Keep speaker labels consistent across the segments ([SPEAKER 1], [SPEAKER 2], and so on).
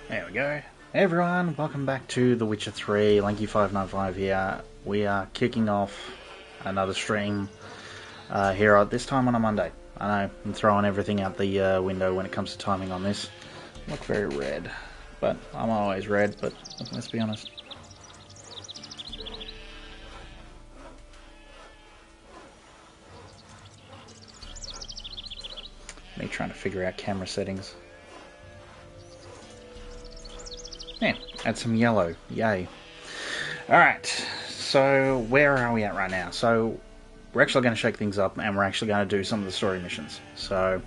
[SPEAKER 1] There we go. Hey everyone, welcome back to The Witcher 3, Lanky595 here. We are kicking off another stream here, this time on a Monday. I know, I'm throwing everything out the window when it comes to timing on this. I look very red, but I'm always red, but let's be honest. Me trying to figure out camera settings. Yeah, add some yellow. Yay. Alright, so where are we at right now? So, we're actually going to shake things up and we're actually going to do some of the story missions. So,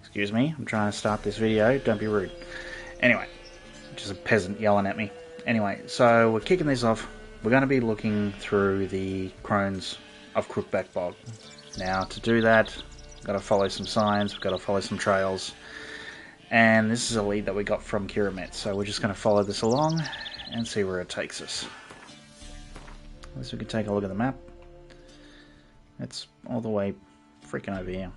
[SPEAKER 1] excuse me, I'm trying to start this video, don't be rude. Anyway, just a peasant yelling at me. Anyway, so we're kicking this off. We're going to be looking through the Crones of Crookback Bog. Now, to do that, we've got to follow some signs, we've got to follow some trails. And this is a lead that we got from Kiramet, so we're just going to follow this along and see where it takes us. At least we can take a look at the map. It's all the way freaking over here.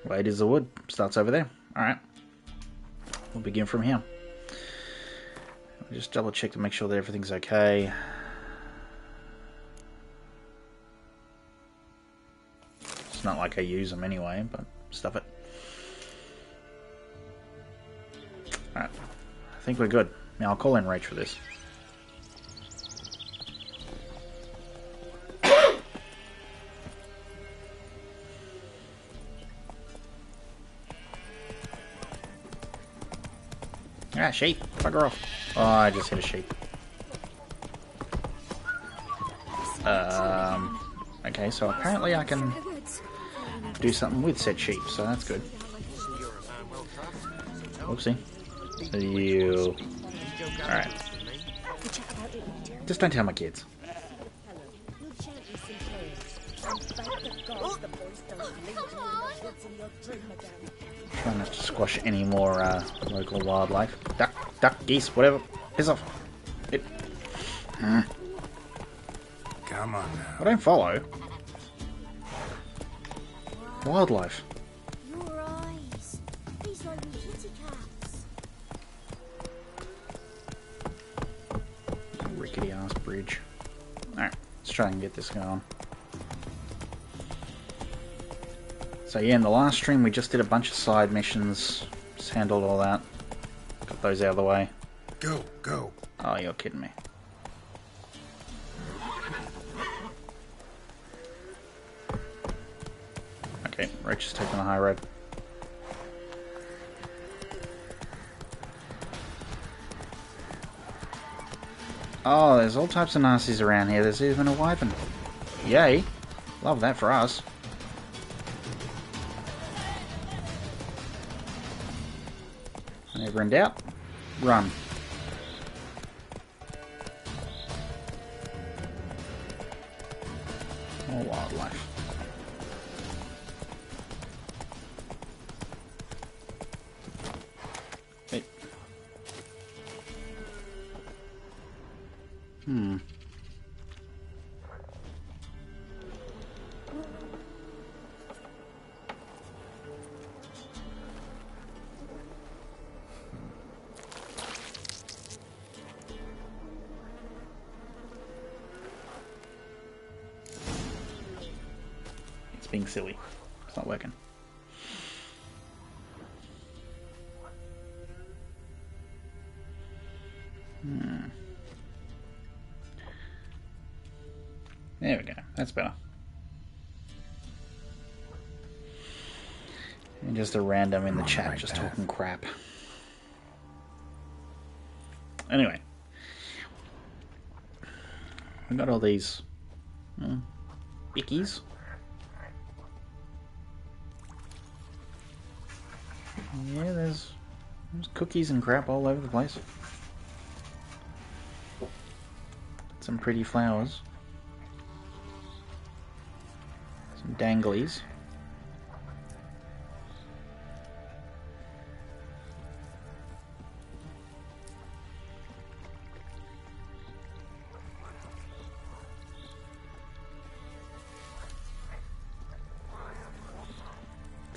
[SPEAKER 1] Wait is the wood. Starts over there. Alright. We'll begin from here. We'll just double check to make sure that everything's okay. It's not like I use them anyway, but stuff it. Alright, I think we're good. Now I'll call in Rach for this. Ah, sheep! Bugger off! Oh, I just hit a sheep. Okay, so apparently I can do something with said sheep, so that's good. Oopsie. You. Alright. Just don't tell my kids. Trying not to squash any more local wildlife. Duck, geese, whatever. Piss off. It.
[SPEAKER 2] Come on now.
[SPEAKER 1] I don't follow. Wildlife. Rickety ass bridge. Alright, let's try and get this going. So yeah, in the last stream we just did a bunch of side missions. Just handled all that. Got those out of the way.
[SPEAKER 2] Go.
[SPEAKER 1] Oh, you're kidding me. Okay, Roach is taking the high road. Oh, there's all types of nasties around here. There's even a wyvern. Yay. Love that for us. Never in doubt. Run. More wildlife. Wait. It's being silly. It's not working. There we go. That's better. And just a random in the chat just talking crap. Anyway. We got all these bickies. Yeah, there's cookies and crap all over the place. Some pretty flowers. Some danglies.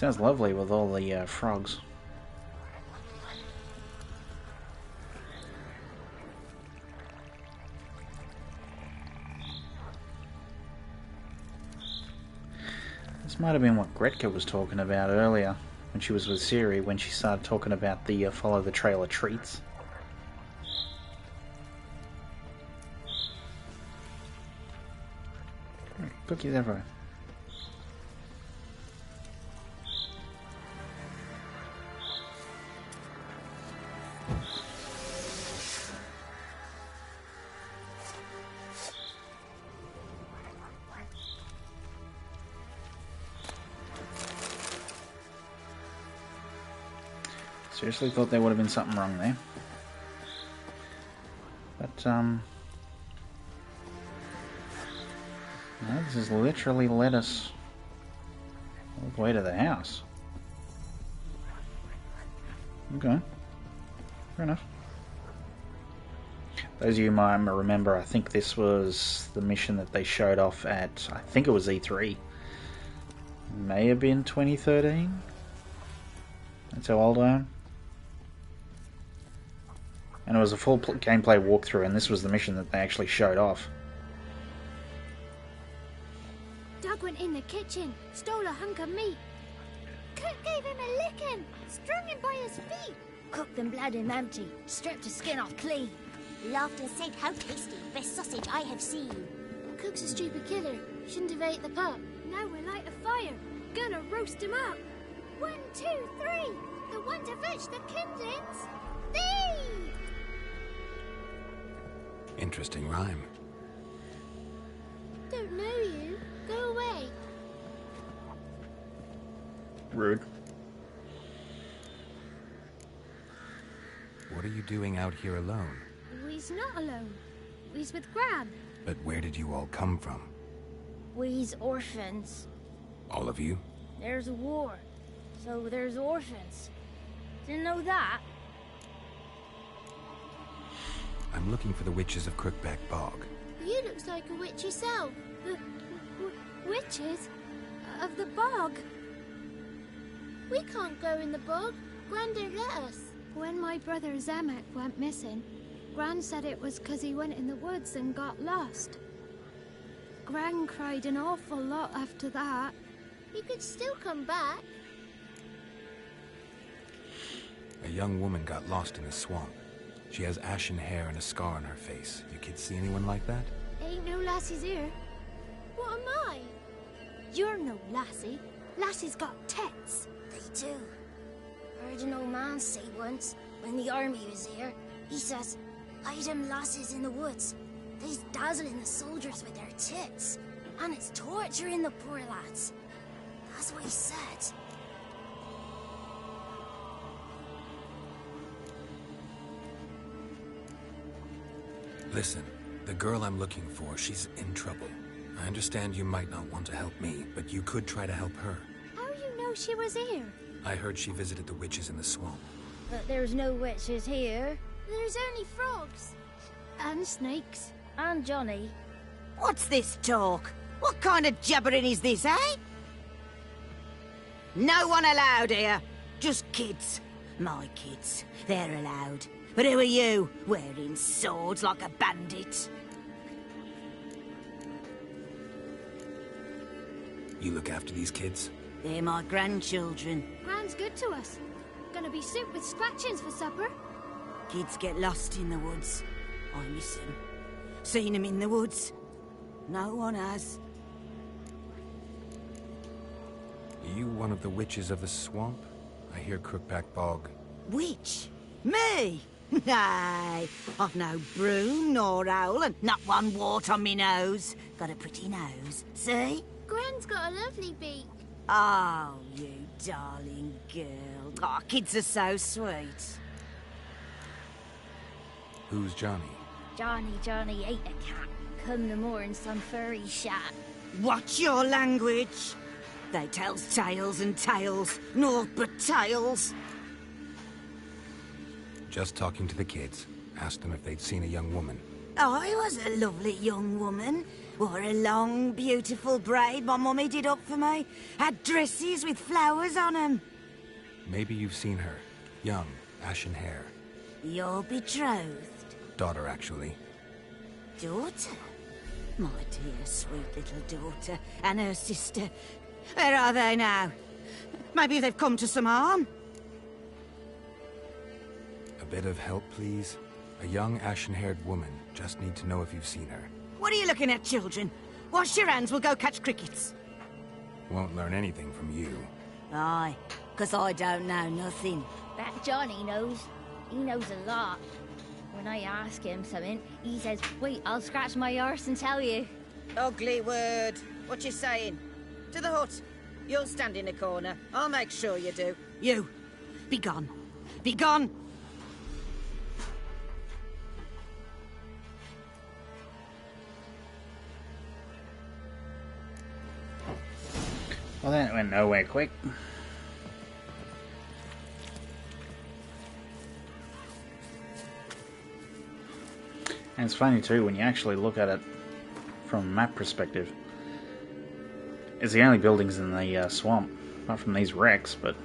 [SPEAKER 1] Sounds lovely with all the frogs. This might have been what Gretka was talking about earlier when she was with Ciri, when she started talking about the follow the trail of treats. Cookies everywhere. Seriously thought there would have been something wrong there. But, no, this has literally led us all the way to the house. Okay. Fair enough. Those of you might remember, I think this was the mission that they showed off at, I think it was E3. May have been 2013. That's how old I am. And it was a full gameplay walkthrough, and this was the mission that they actually showed off.
[SPEAKER 3] Doug went in the kitchen, stole a hunk of meat. Cook gave him a licking, strung him by his feet. Cooked and bled him empty, stripped his skin off clean.
[SPEAKER 4] Laughed and said, "How tasty, best sausage I have seen."
[SPEAKER 3] Cook's a stupid killer, shouldn't have ate the pup. Now we light a fire, gonna roast him up. 1, 2, 3, the one to fetch the kindlings. Thee!
[SPEAKER 2] Interesting rhyme.
[SPEAKER 3] Don't know you. Go away.
[SPEAKER 1] Rude.
[SPEAKER 2] What are you doing out here alone?
[SPEAKER 3] We's not alone. We's with Gran.
[SPEAKER 2] But where did you all come from?
[SPEAKER 4] We's orphans.
[SPEAKER 2] All of you?
[SPEAKER 4] There's a war, so there's orphans. Didn't know that?
[SPEAKER 2] I'm looking for the witches of Crookback Bog.
[SPEAKER 3] You looks like a witch yourself. The witches of the bog. We can't go in the bog. Gran don't let us. When my brother Zemek went missing, Gran said it was 'cause he went in the woods and got lost. Gran cried an awful lot after that. You could still come back.
[SPEAKER 2] A young woman got lost in the swamp. She has ashen hair and a scar on her face. You kids see anyone like that?
[SPEAKER 3] Ain't no lassies here. What am I? You're no lassie. Lassie's got tits.
[SPEAKER 4] They do. Heard an old man say once, when the army was here, he says, "Hide them lasses in the woods. They's dazzling the soldiers with their tits. And it's torturing the poor lads." That's what he said.
[SPEAKER 2] Listen, the girl I'm looking for, she's in trouble. I understand you might not want to help me, but you could try to help her.
[SPEAKER 3] How you know she was here?
[SPEAKER 2] I heard she visited the witches in the swamp.
[SPEAKER 4] But there's no witches here.
[SPEAKER 3] There's only frogs. And snakes.
[SPEAKER 4] And Johnny.
[SPEAKER 5] What's this talk? What kind of jabbering is this, eh? No one allowed here. Just kids. My kids. They're allowed. But who are you, wearing swords like a bandit?
[SPEAKER 2] You look after these kids?
[SPEAKER 5] They're my grandchildren.
[SPEAKER 3] Gran's good to us. Gonna be soup with scratchings for supper.
[SPEAKER 5] Kids get lost in the woods. I miss them. Seen them in the woods. No one has.
[SPEAKER 2] Are you one of the witches of the swamp? I hear Crookback Bog.
[SPEAKER 5] Witch? Me? Nay, I've no broom nor owl and not one wart on me nose. Got a pretty nose, see?
[SPEAKER 3] Gran's got a lovely beak.
[SPEAKER 5] Oh, you darling girl. Oh, kids are so sweet.
[SPEAKER 2] Who's Johnny?
[SPEAKER 4] Johnny ate a cat. Come no more in some furry shat.
[SPEAKER 5] Watch your language. They tells tales and tales, naught but tales.
[SPEAKER 2] Just talking to the kids. Asked them if they'd seen a young woman.
[SPEAKER 5] I was a lovely young woman. What a long, beautiful braid my mummy did up for me. Had dresses with flowers on 'em.
[SPEAKER 2] Maybe you've seen her. Young, ashen hair.
[SPEAKER 5] Your betrothed
[SPEAKER 2] Daughter, actually.
[SPEAKER 5] daughter? My dear, sweet little daughter and her sister. Where are they now? Maybe they've come to some harm?
[SPEAKER 2] A bit of help, please? A young, ashen-haired woman. Just need to know if you've seen her.
[SPEAKER 5] What are you looking at, children? Wash your hands, we'll go catch crickets.
[SPEAKER 2] Won't learn anything from you.
[SPEAKER 5] Aye, 'cause I don't know nothing.
[SPEAKER 4] That Johnny knows. He knows a lot. When I ask him something, he says, wait, I'll scratch my arse and tell you.
[SPEAKER 5] Ugly word. What you saying? To the hut. You'll stand in a corner. I'll make sure you do. You, be gone. Be gone!
[SPEAKER 1] Well, that went nowhere quick. And it's funny too, when you actually look at it from a map perspective. It's the only buildings in the swamp, apart from these wrecks, but...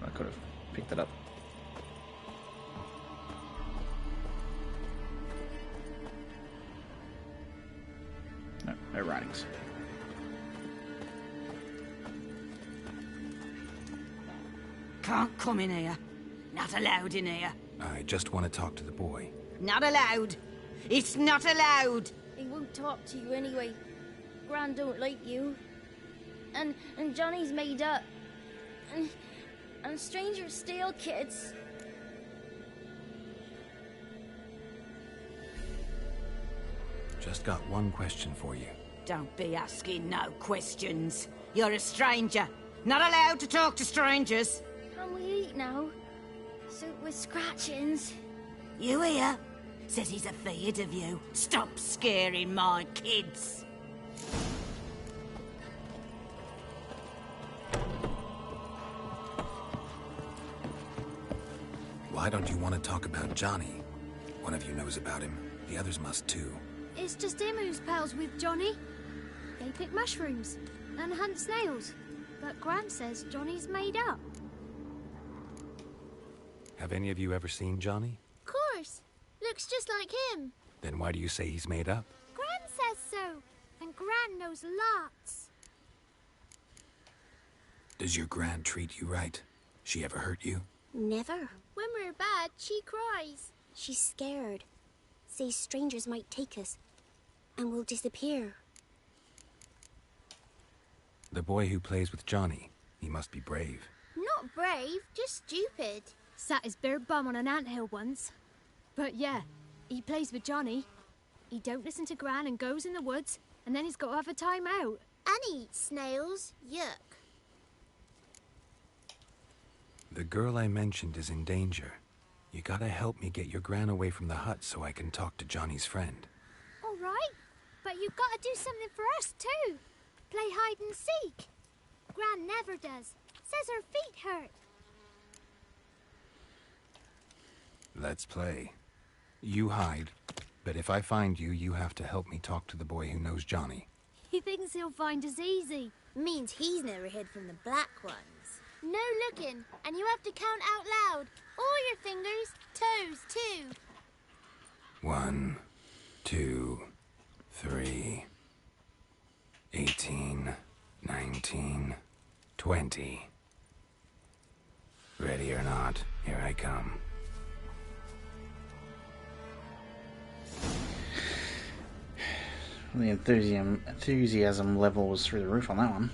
[SPEAKER 1] I could have picked it up. No, no writings.
[SPEAKER 5] Can't come in here. Not allowed in here.
[SPEAKER 2] I just want to talk to the boy.
[SPEAKER 5] Not allowed. It's not allowed.
[SPEAKER 4] He won't talk to you anyway. Gran don't like you. And Johnny's made up. And strangers steal kids.
[SPEAKER 2] Just got one question for you.
[SPEAKER 5] Don't be asking no questions. You're a stranger. Not allowed to talk to strangers.
[SPEAKER 4] Can we eat now? Soup with scratchings.
[SPEAKER 5] You hear? Says he's afeard of you. Stop scaring my kids.
[SPEAKER 2] Why don't you want to talk about Johnny? One of you knows about him. The others must too.
[SPEAKER 3] It's just him who's pals with Johnny. They pick mushrooms and hunt snails. But Gran says Johnny's made up.
[SPEAKER 2] Have any of you ever seen Johnny?
[SPEAKER 3] Of course. Looks just like him.
[SPEAKER 2] Then why do you say he's made up?
[SPEAKER 3] Gran says so. And Gran knows lots.
[SPEAKER 2] Does your Gran treat you right? She ever hurt you?
[SPEAKER 4] Never.
[SPEAKER 3] When we're bad, she cries.
[SPEAKER 4] She's scared. Says strangers might take us. And we'll disappear.
[SPEAKER 2] The boy who plays with Johnny, he must be brave.
[SPEAKER 3] Not brave, just stupid. Sat his bare bum on an anthill once. But yeah, he plays with Johnny. He don't listen to Gran and goes in the woods, and then he's got to have a time out. And he eats snails. Yuck.
[SPEAKER 2] The girl I mentioned is in danger. You gotta help me get your Gran away from the hut so I can talk to Johnny's friend.
[SPEAKER 3] All right, but you've got to do something for us too. Play hide and seek. Gran never does. Says her feet hurt.
[SPEAKER 2] Let's play. You hide, but if I find you, you have to help me talk to the boy who knows Johnny.
[SPEAKER 3] He thinks he'll find us easy. Means he's never hid from the black ones. No looking, and you have to count out loud. All your fingers, toes too.
[SPEAKER 2] 1, 2, 3, 18, 19, 20. Ready or not, here I come.
[SPEAKER 1] The enthusiasm level was through the roof on that one.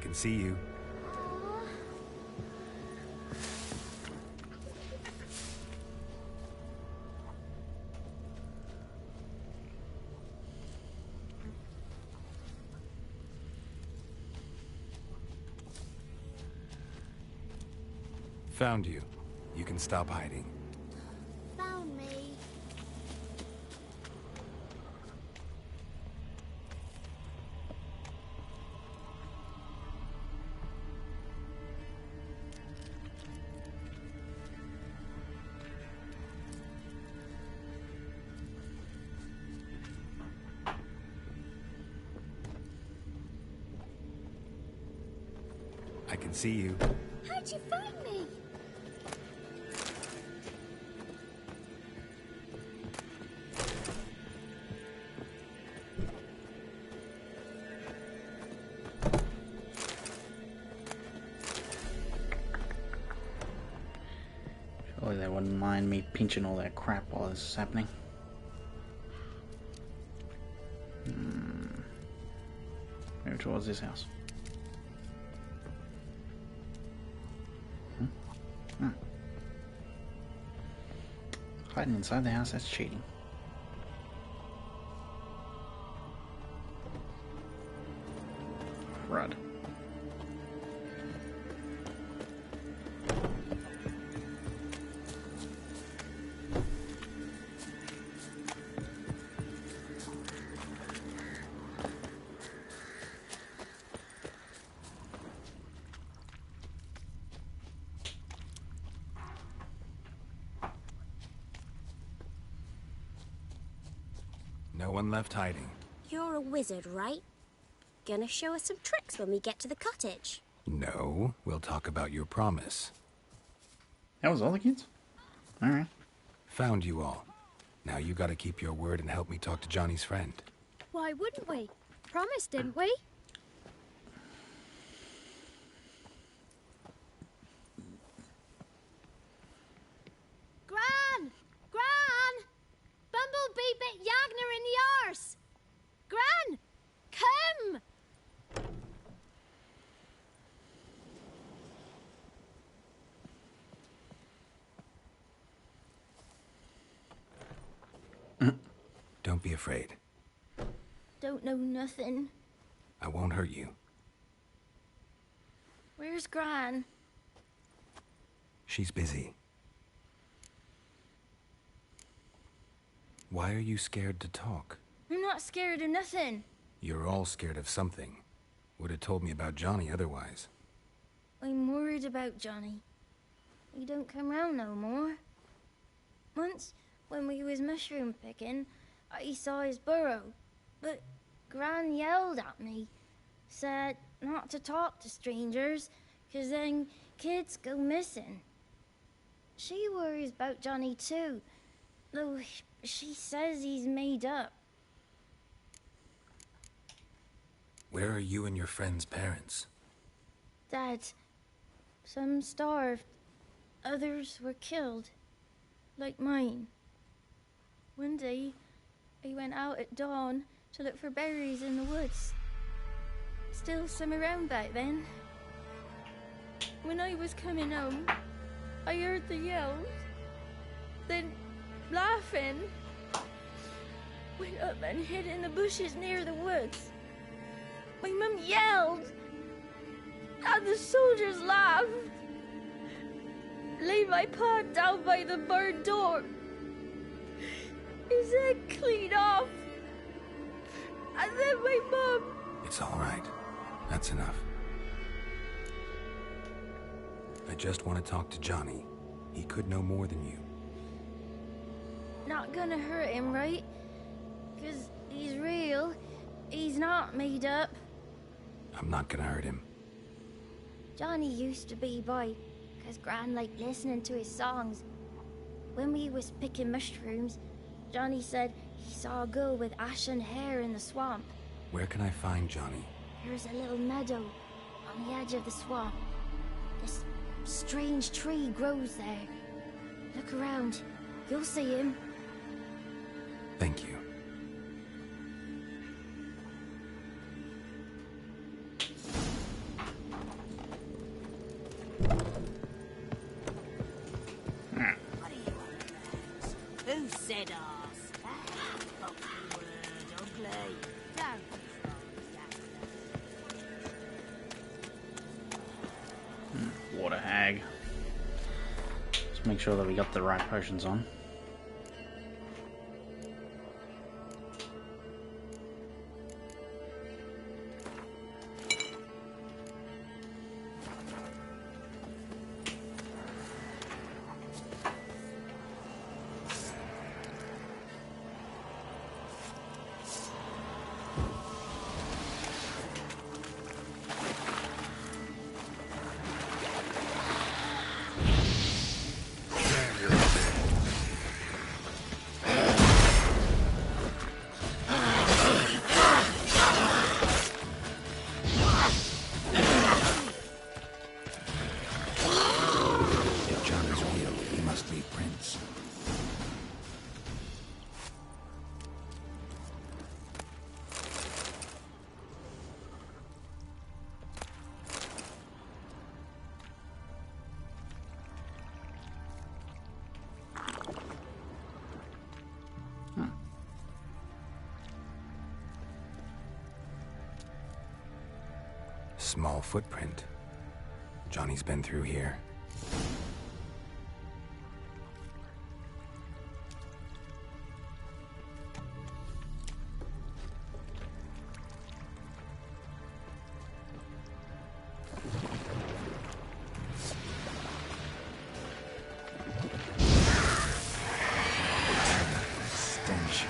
[SPEAKER 2] can see you. Found you. You can stop hiding.
[SPEAKER 3] Found me.
[SPEAKER 2] I can see you.
[SPEAKER 3] How'd you find me?
[SPEAKER 1] Surely they wouldn't mind me pinching all that crap while this is happening. Move towards this house. Hiding inside the house, that's cheating. Crud.
[SPEAKER 2] No one left hiding.
[SPEAKER 4] You're a wizard, right? Gonna show us some tricks when we get to the cottage.
[SPEAKER 2] No, we'll talk about your promise.
[SPEAKER 1] That was all the kids? Alright.
[SPEAKER 2] Found you all. Now you gotta keep your word and help me talk to Johnny's friend.
[SPEAKER 3] Why wouldn't we? Promised, didn't we? Gran! Gran! Bumblebee bit Yagner in the arse! Gran! Come!
[SPEAKER 2] Don't be afraid.
[SPEAKER 4] Don't know nothing.
[SPEAKER 2] I won't hurt you.
[SPEAKER 4] Where's Gran?
[SPEAKER 2] She's busy. Why are you scared to talk?
[SPEAKER 4] I'm not scared of nothing.
[SPEAKER 2] You're all scared of something. Would have told me about Johnny otherwise.
[SPEAKER 4] I'm worried about Johnny. He don't come round no more. Once, when we was mushroom picking, I saw his burrow, but Gran yelled at me, said not to talk to strangers, 'cause then kids go missing. She worries about Johnny too, though she says he's made up.
[SPEAKER 2] Where are you and your friend's parents?
[SPEAKER 4] Dad, some starved, others were killed, like mine. One day, I went out at dawn to look for berries in the woods. Still some around back then. When I was coming home, I heard the yells. Then, laughing, went up and hid in the bushes near the woods. My mum yelled, and the soldiers laughed. Laid my pa down by the barn door. His head clean off. And then my mum...
[SPEAKER 2] It's all right. That's enough. I just want to talk to Johnny. He could know more than you.
[SPEAKER 4] Not gonna hurt him, right? 'Cause he's real. He's not made up.
[SPEAKER 2] I'm not gonna hurt him.
[SPEAKER 4] Johnny used to be by, 'cause Gran liked listening to his songs. When we was picking mushrooms, Johnny said he saw a girl with ashen hair in the swamp.
[SPEAKER 2] Where can I find Johnny?
[SPEAKER 4] There's a little meadow on the edge of the swamp. This strange tree grows there. Look around. You'll see him.
[SPEAKER 2] Thank you.
[SPEAKER 5] said arse. Fucking word, ugly. Don't be frightened,
[SPEAKER 1] Water hag. Let's make sure that we got the right potions on.
[SPEAKER 2] If John is real, he must be Prince. Small footprint. Johnny's been through here. Stench.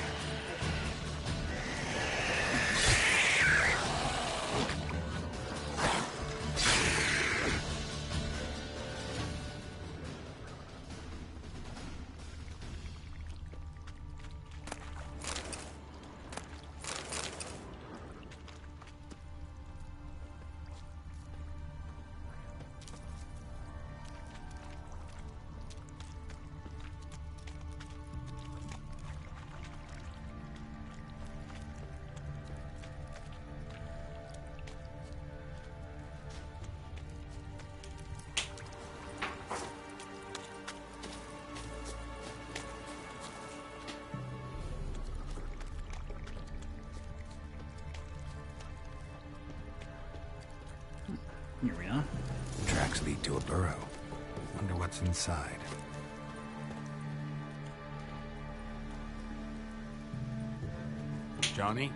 [SPEAKER 1] Here we are.
[SPEAKER 2] Tracks lead to a burrow. Wonder what's inside. Johnny?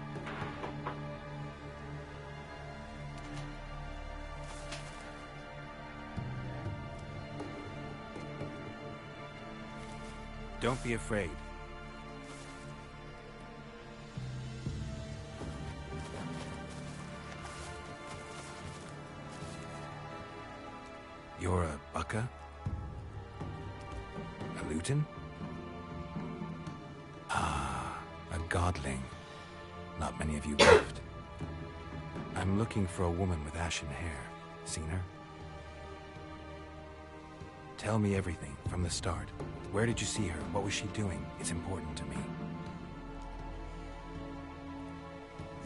[SPEAKER 2] Don't be afraid. You're a Bucka? A Luton? Ah, a godling. Not many of you left. I'm looking for a woman with ashen hair. Seen her? Tell me everything, from the start. Where did you see her? What was she doing? It's important to me.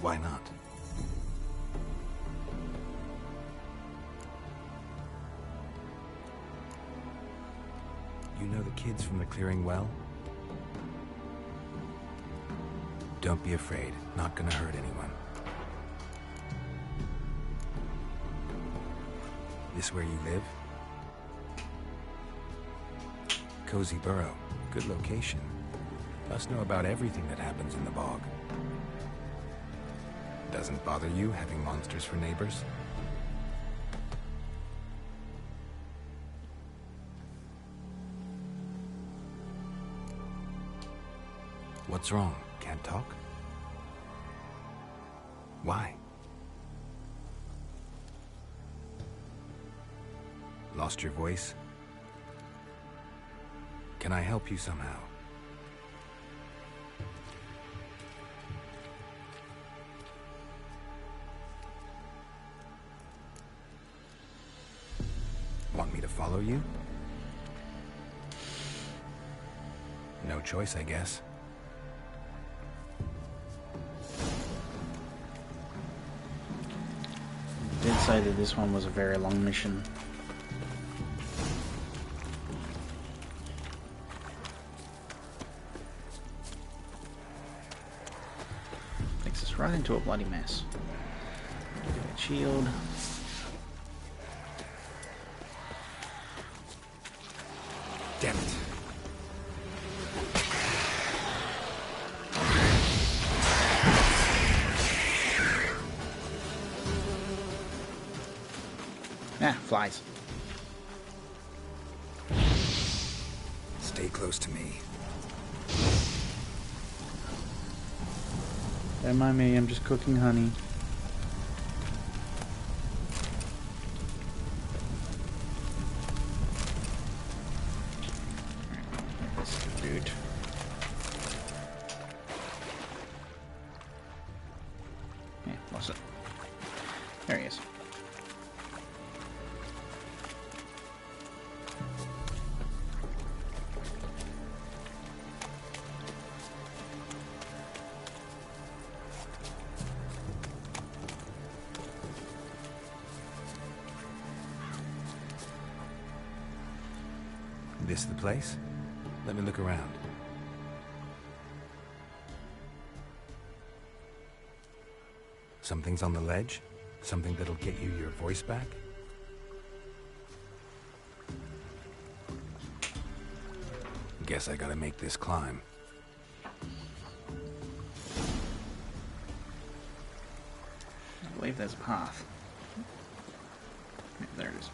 [SPEAKER 2] Why not? You know the kids from the clearing well? Don't be afraid. Not gonna hurt anyone. This where you live? Cozy Burrow. Good location. Must know about everything that happens in the bog. Doesn't bother you having monsters for neighbors? What's wrong? Can't talk? Why? Lost your voice? Can I help you somehow? Want me to follow you? No choice, I guess.
[SPEAKER 1] Did say that this one was a very long mission. us right into a bloody mess. Shield.
[SPEAKER 2] Damn it.
[SPEAKER 1] Ah, flies.
[SPEAKER 2] Stay close to me.
[SPEAKER 1] Don't mind me, I'm just cooking honey. This is the dude. Yeah, lost it. There he is.
[SPEAKER 2] This the place? Let me look around. Something's on the ledge? Something that'll get you your voice back? Guess I gotta make this climb.
[SPEAKER 1] I believe there's a path. Yeah, there it is.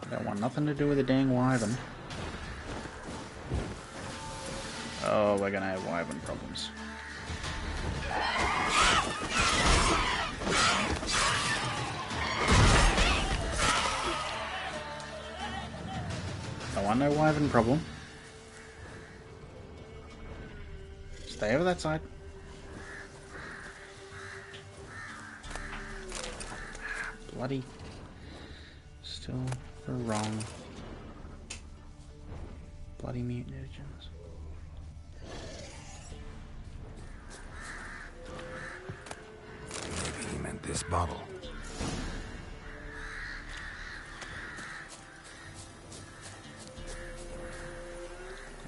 [SPEAKER 1] Don't want nothing to do with the dang wyvern. Oh, we're gonna have wyvern problems. Don't want no wyvern problem. Stay over that side. Bloody. Still we're wrong. Bloody mutagens.
[SPEAKER 2] Maybe he meant this bottle.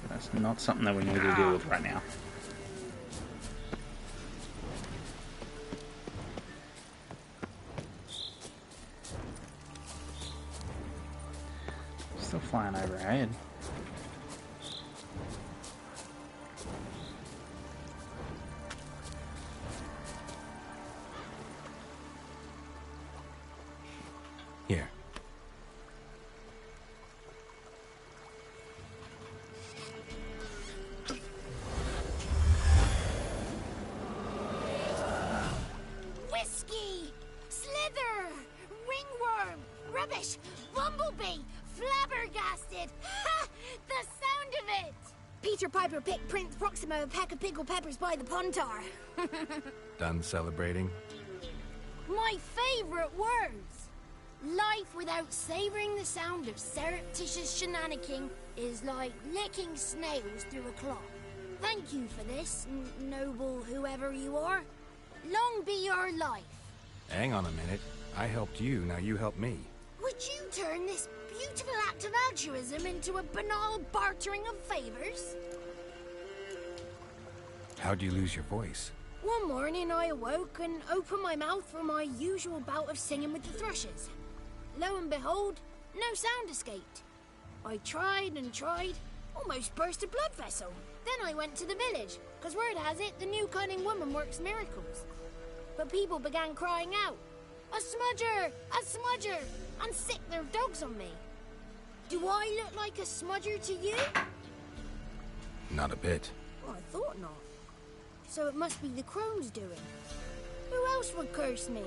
[SPEAKER 1] That's not something that we need to deal with right now. Still flying over our head.
[SPEAKER 2] Here.
[SPEAKER 4] Whiskey! Slither! Ringworm! Rubbish! Bumblebee! Flabbergasted! Ha! The sound of it! Peter Piper picked Prince Proximo a pack of pickled peppers by the Pontar.
[SPEAKER 2] Done celebrating?
[SPEAKER 4] My favorite words! Life without savoring the sound of surreptitious shenanigans is like licking snails through a cloth. Thank you for this, noble whoever you are. Long be your life.
[SPEAKER 2] Hang on a minute. I helped you, now you help me.
[SPEAKER 4] Would you turn this beautiful act of altruism into a banal bartering of favors?
[SPEAKER 2] How'd you lose your voice?
[SPEAKER 4] One morning I awoke and opened my mouth for my usual bout of singing with the thrushes. Lo and behold, no sound escaped. I tried and tried, almost burst a blood vessel. Then I went to the village, because word has it the new cunning woman works miracles. But people began crying out, "A smudger! A smudger!" and sick their dogs on me. Do I look like a smudger to you?
[SPEAKER 2] Not a bit.
[SPEAKER 4] Well, I thought not. So it must be the crone's doing. Who else would curse me?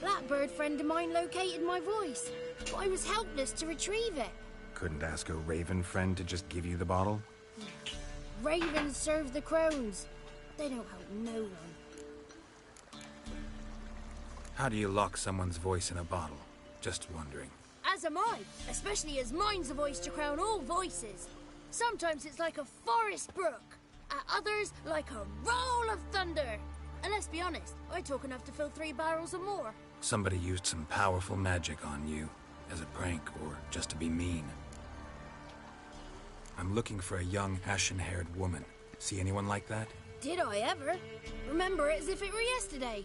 [SPEAKER 4] Blackbird friend of mine located my voice, but I was helpless to retrieve it.
[SPEAKER 2] Couldn't ask a raven friend to just give you the bottle?
[SPEAKER 4] Ravens serve the crones. They don't help no one.
[SPEAKER 2] How do you lock someone's voice in a bottle? Just wondering.
[SPEAKER 4] As As am I, especially as mine's a voice to crown all voices. Sometimes it's like a forest brook, at others like a roll of thunder. And let's be honest, I talk enough to fill 3 barrels or more.
[SPEAKER 2] Somebody used some powerful magic on you, as a prank or just to be mean. I'm looking for a young, ashen-haired woman. See anyone like that?
[SPEAKER 4] Did I ever? Remember it as if it were yesterday.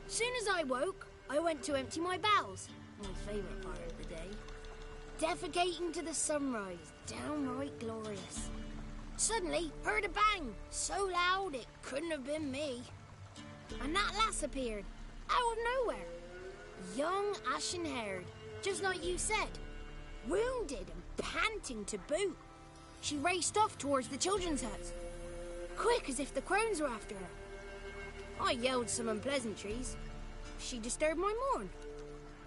[SPEAKER 4] Soon as I woke, I went to empty my bowels. My favourite part of the day. Defecating to the sunrise, downright glorious. Suddenly, heard a bang, so loud it couldn't have been me. And that lass appeared, out of nowhere. Young, ashen-haired, just like you said. Wounded and panting to boot. She raced off towards the children's huts. Quick as if the crones were after her. I yelled some unpleasantries. She disturbed my morn.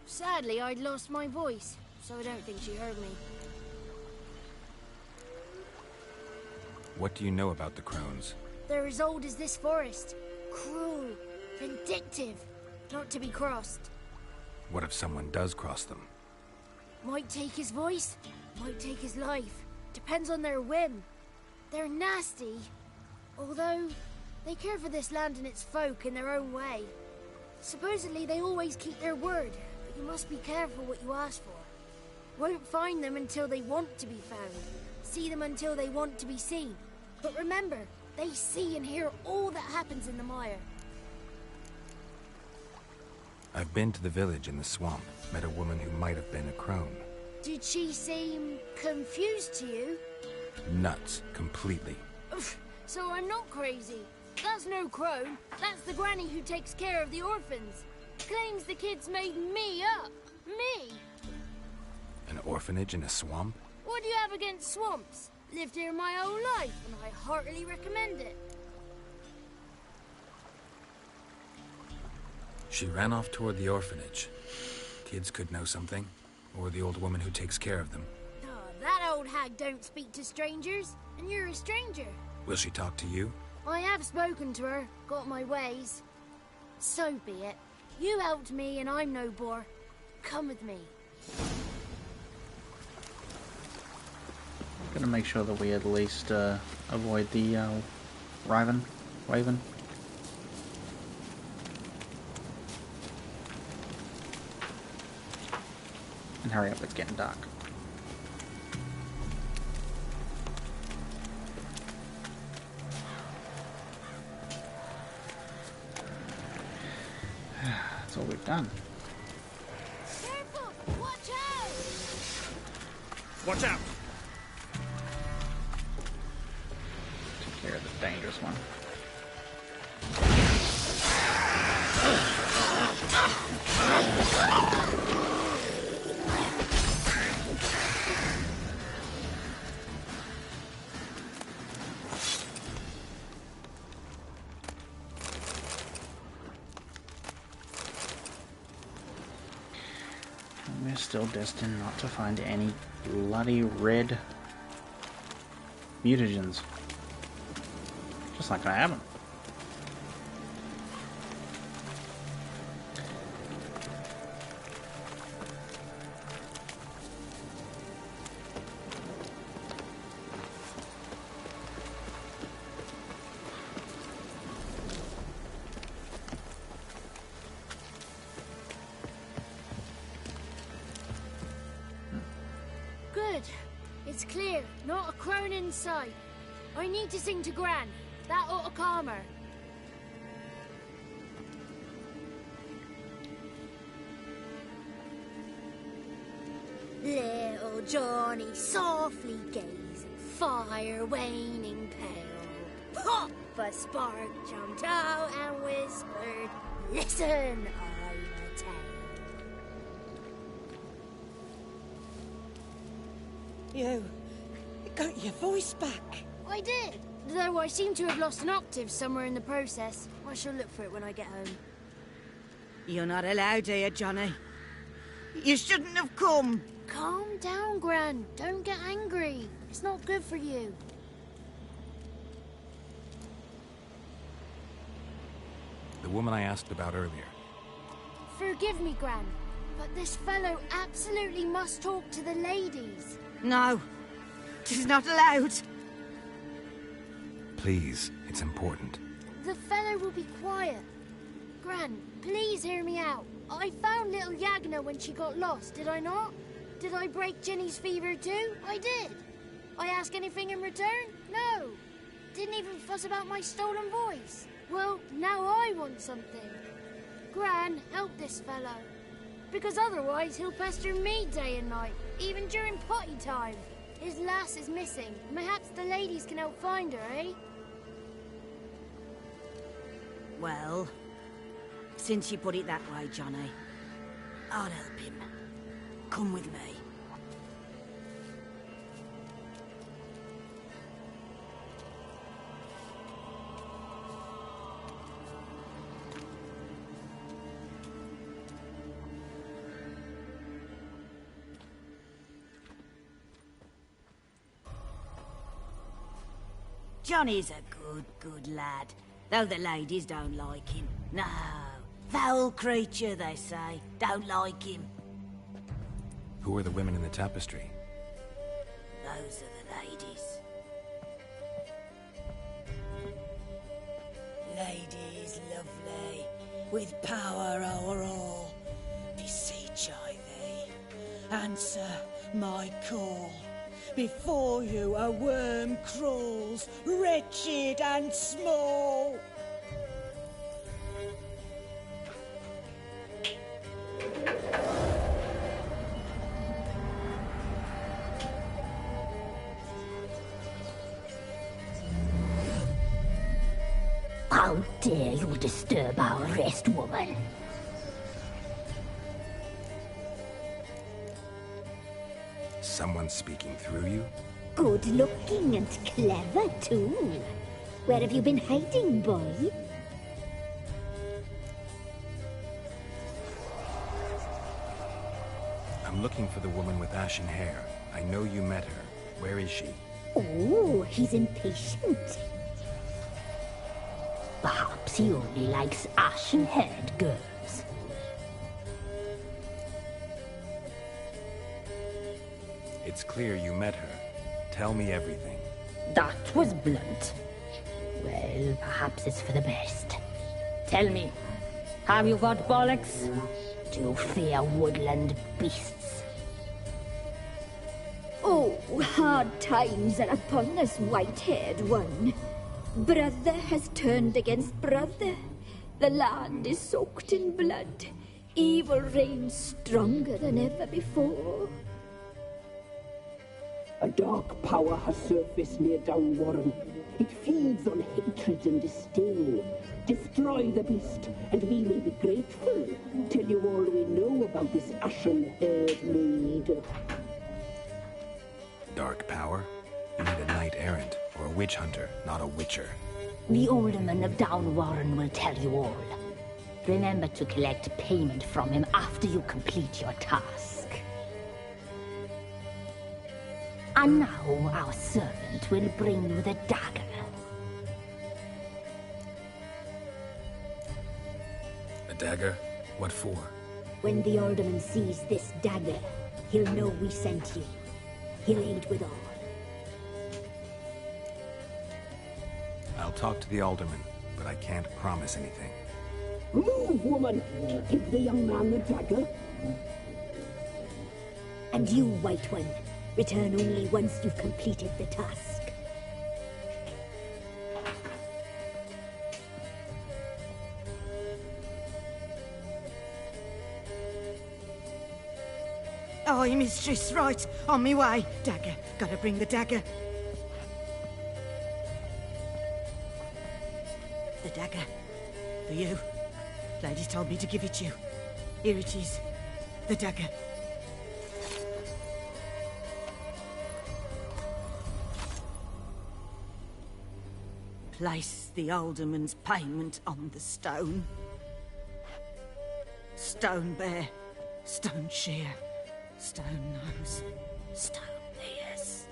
[SPEAKER 4] Sadly, I'd lost my voice, so I don't think she heard me.
[SPEAKER 2] What do you know about the crones?
[SPEAKER 4] They're as old as this forest. Cruel, vindictive, not to be crossed.
[SPEAKER 2] What if someone does cross them?
[SPEAKER 4] Might take his voice, might take his life. Depends on their whim. They're nasty, although they care for this land and its folk in their own way. Supposedly they always keep their word, but you must be careful what you ask for. Won't find them until they want to be found. See them until they want to be seen. But remember, they see and hear all that happens in the mire.
[SPEAKER 2] I've been to the village in the swamp, met a woman who might have been a crone.
[SPEAKER 4] Did she seem confused to you?
[SPEAKER 2] Nuts, completely.
[SPEAKER 4] So I'm not crazy. That's no crone. That's the granny who takes care of the orphans. Claims the kids made me up. Me!
[SPEAKER 2] An orphanage in a swamp?
[SPEAKER 4] What do you have against swamps? Lived here my whole life, and I heartily recommend it.
[SPEAKER 2] She ran off toward the orphanage. Kids could know something. Or the old woman who takes care of them.
[SPEAKER 4] Oh, that old hag don't speak to strangers, and you're a stranger.
[SPEAKER 2] Will she talk to you?
[SPEAKER 4] I have spoken to her, got my ways. So be it. You helped me, and I'm no bore. Come with me.
[SPEAKER 1] Gonna make sure that we at least avoid the Raven. And hurry up, it's getting dark. That's all we've done.
[SPEAKER 4] Careful! Watch out!
[SPEAKER 1] Watch out! Take care of the dangerous one. We're still destined not to find any bloody red mutagens. Just not gonna happen.
[SPEAKER 4] Good. It's clear. Not a crone in sight. I need to sing to Gran. That ought to calm her. Little Johnny softly gazing, fire waning pale. Pop! A spark jumped out and whispered, "Listen, I'm a tale."
[SPEAKER 5] You got your voice back.
[SPEAKER 4] I did, though I seem to have lost an octave somewhere in the process. I shall look for it when I get home.
[SPEAKER 5] You're not allowed here, Johnny. You shouldn't have come.
[SPEAKER 4] Calm down, Gran. Don't get angry. It's not good for you.
[SPEAKER 2] The woman I asked about earlier.
[SPEAKER 4] Forgive me, Gran.
[SPEAKER 3] But this fellow absolutely must talk to the ladies.
[SPEAKER 5] No, tis not allowed.
[SPEAKER 2] Please, it's important.
[SPEAKER 3] The fellow will be quiet. Gran, please hear me out. I found little Yagna when she got lost, did I not? Did I break Jenny's fever too? I did. I ask anything in return? No. Didn't even fuss about my stolen voice. Well, now I want something. Gran, help this fellow. Because otherwise he'll pester me day and night, even during potty time. His lass is missing. Perhaps the ladies can help find her, eh?
[SPEAKER 5] Well, since you put it that way, Johnny, I'll help him. Come with me. Johnny's a good lad, though the ladies don't like him. No, foul creature, they say. Don't like him.
[SPEAKER 2] Who are the women in the tapestry?
[SPEAKER 5] Those are the ladies. Ladies lovely, with power o'er all. Beseech I thee, answer my call. Before you a worm crawls, wretched and small.
[SPEAKER 6] How dare you disturb our rest, woman?
[SPEAKER 2] Someone speaking through you?
[SPEAKER 6] Good looking and clever, too. Where have you been hiding, boy?
[SPEAKER 2] I'm looking for the woman with ashen hair. I know you met her. Where is she?
[SPEAKER 6] Oh, he's impatient. Perhaps he only likes ashen-haired girls.
[SPEAKER 2] It's clear you met her. Tell me everything.
[SPEAKER 6] That was blunt. Well, perhaps it's for the best. Tell me, have you got bollocks? Do you fear woodland beasts?
[SPEAKER 7] Oh, hard times are upon us, white-haired one. Brother has turned against brother. The land is soaked in blood. Evil reigns stronger than ever before.
[SPEAKER 8] A dark power has surfaced near Downwarren. It feeds on hatred and disdain. Destroy the beast, and we may be grateful. Tell you all we know about this ashen-haired maid.
[SPEAKER 2] Dark power? You need a knight-errant, or a witch hunter, not a witcher.
[SPEAKER 6] The alderman of Downwarren will tell you all. Remember to collect payment from him after you complete your task. And now our servant will bring you the dagger.
[SPEAKER 2] A dagger? What for?
[SPEAKER 7] When the alderman sees this dagger, he'll know we sent you. He'll aid with all.
[SPEAKER 2] I'll talk to the alderman, but I can't promise anything.
[SPEAKER 8] Move, woman! Give the young man the dagger.
[SPEAKER 7] And you, White One, return only once you've completed the task.
[SPEAKER 5] Aye, mistress, right. On me way. Dagger. Gotta bring the dagger. The dagger. For you. Lady told me to give it you. Here it is. The dagger. Place the alderman's payment on the stone. Stone bear, stone shear, stone nose, stone ears.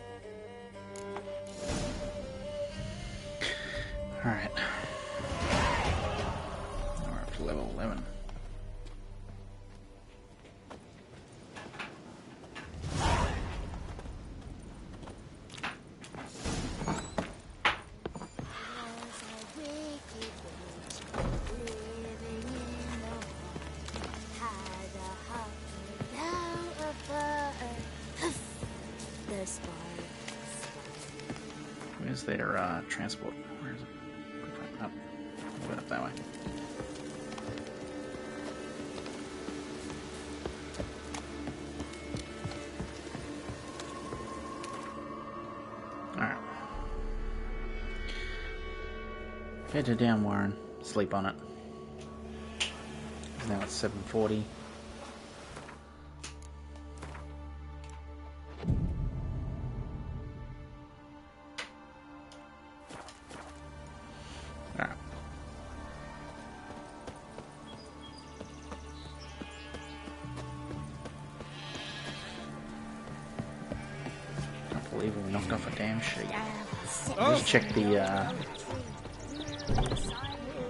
[SPEAKER 1] Alright. We're up to level 11. Where's their transport? Where is it? Up. Go up that way. Alright. Head to down Warren. Sleep on it. Now it's 7:40. Alright. Can't believe we knocked off a damn sheet. Just check the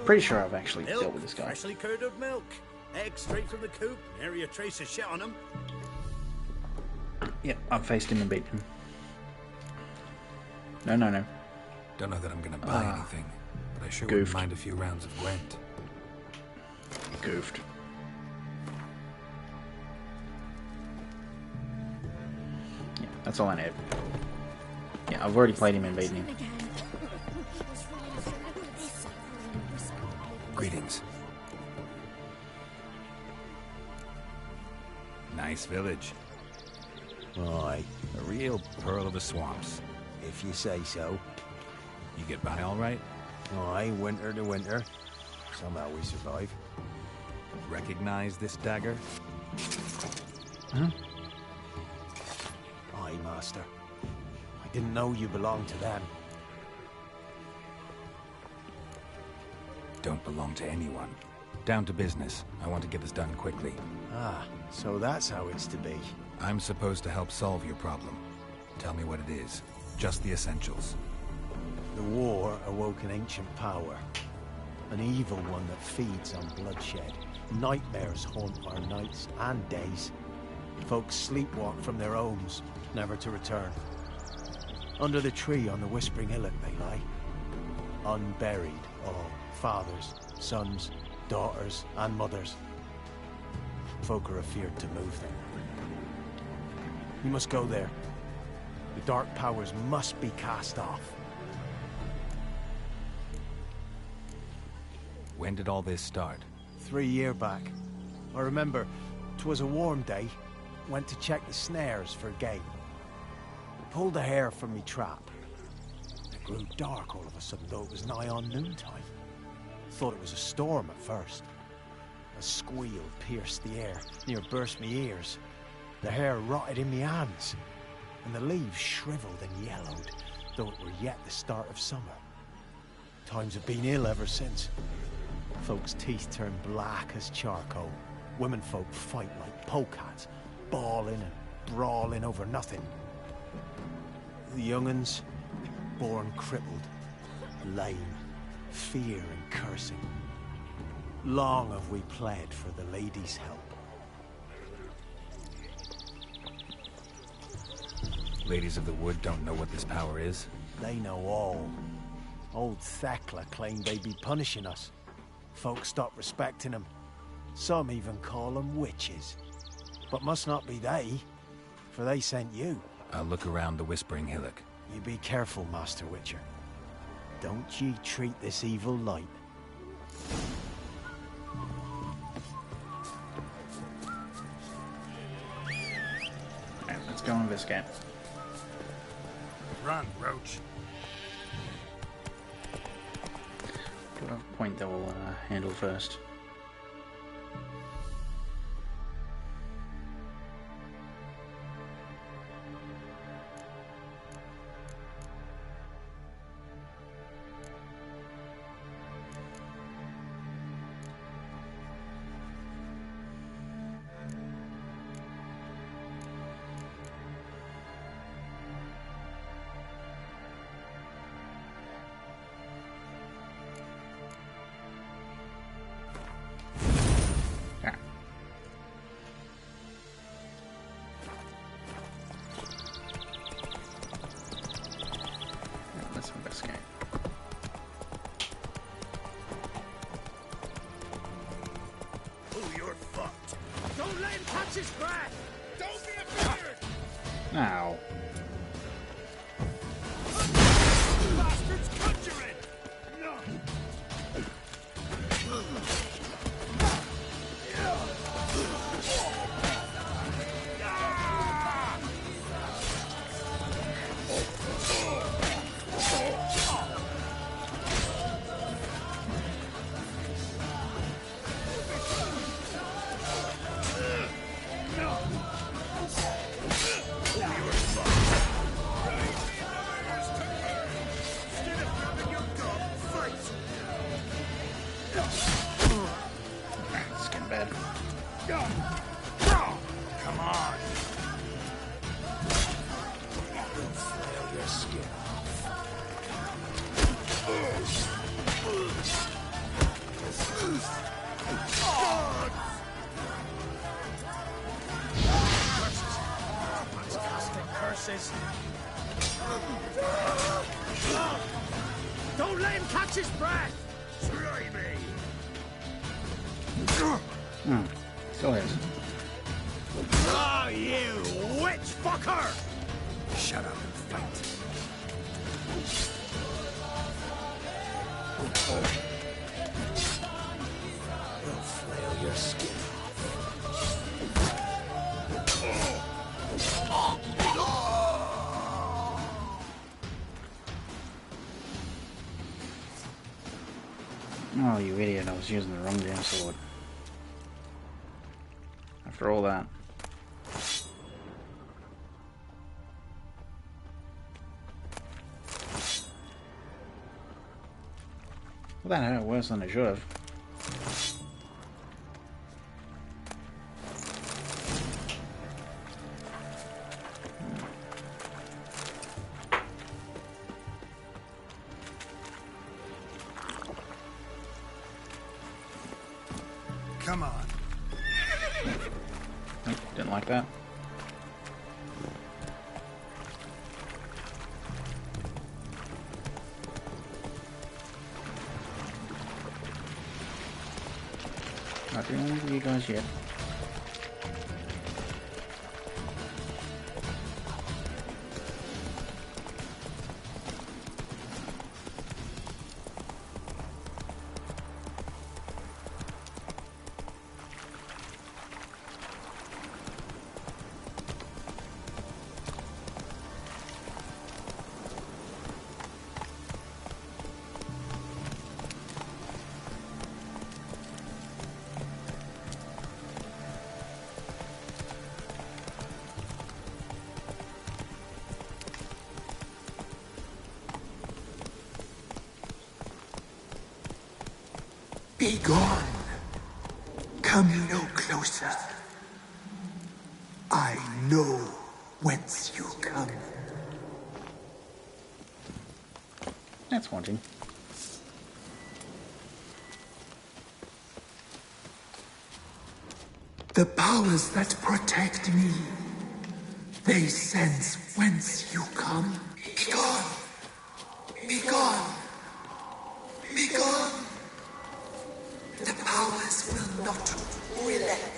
[SPEAKER 1] pretty sure I've actually dealt with this guy.
[SPEAKER 9] Freshly curdled milk. Eggs straight from the coop. Nary a trace of shit on them.
[SPEAKER 1] Yep, I've faced him and beaten him. No.
[SPEAKER 2] Don't know that I'm gonna buy anything, but I sure
[SPEAKER 1] Goofed.
[SPEAKER 2] wouldn't mind a few rounds of Gwent.
[SPEAKER 1] Goofed. Yeah, that's all I need. Yeah, I've already played him and beaten him.
[SPEAKER 2] Greetings. Nice village.
[SPEAKER 10] Aye,
[SPEAKER 2] A real pearl of the swamps.
[SPEAKER 10] if you say so.
[SPEAKER 2] You get by all right?
[SPEAKER 10] Aye, winter to winter. Somehow we survive.
[SPEAKER 2] Recognize this dagger?
[SPEAKER 1] Huh?
[SPEAKER 10] Aye, master. I didn't know you belonged to them.
[SPEAKER 2] Don't belong to anyone. Down to business. I want to get this done quickly.
[SPEAKER 10] Ah, so that's how it's to be.
[SPEAKER 2] I'm supposed to help solve your problem. Tell me what it is. Just the essentials.
[SPEAKER 10] The war awoke an ancient power. An evil one that feeds on bloodshed. Nightmares haunt our nights and days. Folks sleepwalk from their homes, never to return. Under the tree on the Whispering Hillock they lie. Unburied all. Fathers, sons, daughters, and mothers. Folk are afeard to move them. You must go there. The dark powers must be cast off.
[SPEAKER 2] When did all this start?
[SPEAKER 10] 3 years back. I remember 'twas a warm day. Went to check the snares for game. Pulled a hare from me trap. It grew dark all of a sudden, though it was nigh on noontime. Thought it was a storm at first. A squeal pierced the air, near burst me ears. The hair rotted in me hands, and the leaves shriveled and yellowed, though it were yet the start of summer. Times have been ill ever since. Folks' teeth turn black as charcoal. Womenfolk fight like polecats, bawling and brawling over nothing. The young'uns, born crippled, lame, fear and cursing. Long have we pled for the lady's help.
[SPEAKER 2] Ladies of the Wood don't know what this power is?
[SPEAKER 10] They know all. Old Thekla claimed they'd be punishing us. Folks stopped respecting them. Some even call them witches. But must not be they, for they sent you.
[SPEAKER 2] I'll look around the Whispering Hillock.
[SPEAKER 10] You be careful, Master Witcher. Don't ye treat this evil light.
[SPEAKER 1] Alright, let's go investigate.
[SPEAKER 2] Run, Roach.
[SPEAKER 1] Do I have a point that we'll handle first? Let's investigate.
[SPEAKER 9] Oh, you're fucked. Don't let him touch his breath. Don't be afeard.
[SPEAKER 1] Now, It's getting bad.
[SPEAKER 9] Come on. Flail your skin curses. Don't let him catch his breath! Try me!
[SPEAKER 1] Still is.
[SPEAKER 9] Ah, you witch fucker!
[SPEAKER 2] Shut up and fight.
[SPEAKER 9] You'll flail your skin
[SPEAKER 1] Oh, you idiot, I was using the wrong damn sword. After all that. Well, that hurt worse than it should have.
[SPEAKER 2] Come on.
[SPEAKER 1] Didn't like that. Not doing anything for you guys yet.
[SPEAKER 11] Be gone. Come no closer. I know whence you come.
[SPEAKER 1] That's wanting.
[SPEAKER 11] The powers that protect me, they sense whence you come. Be gone. Be gone. Be gone. The powers will not relent.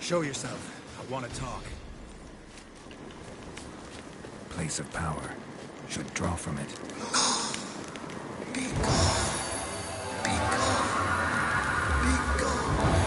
[SPEAKER 2] Show yourself. I want to talk. Place of power. Should draw from it.
[SPEAKER 11] Be gone. Be gone. Be gone.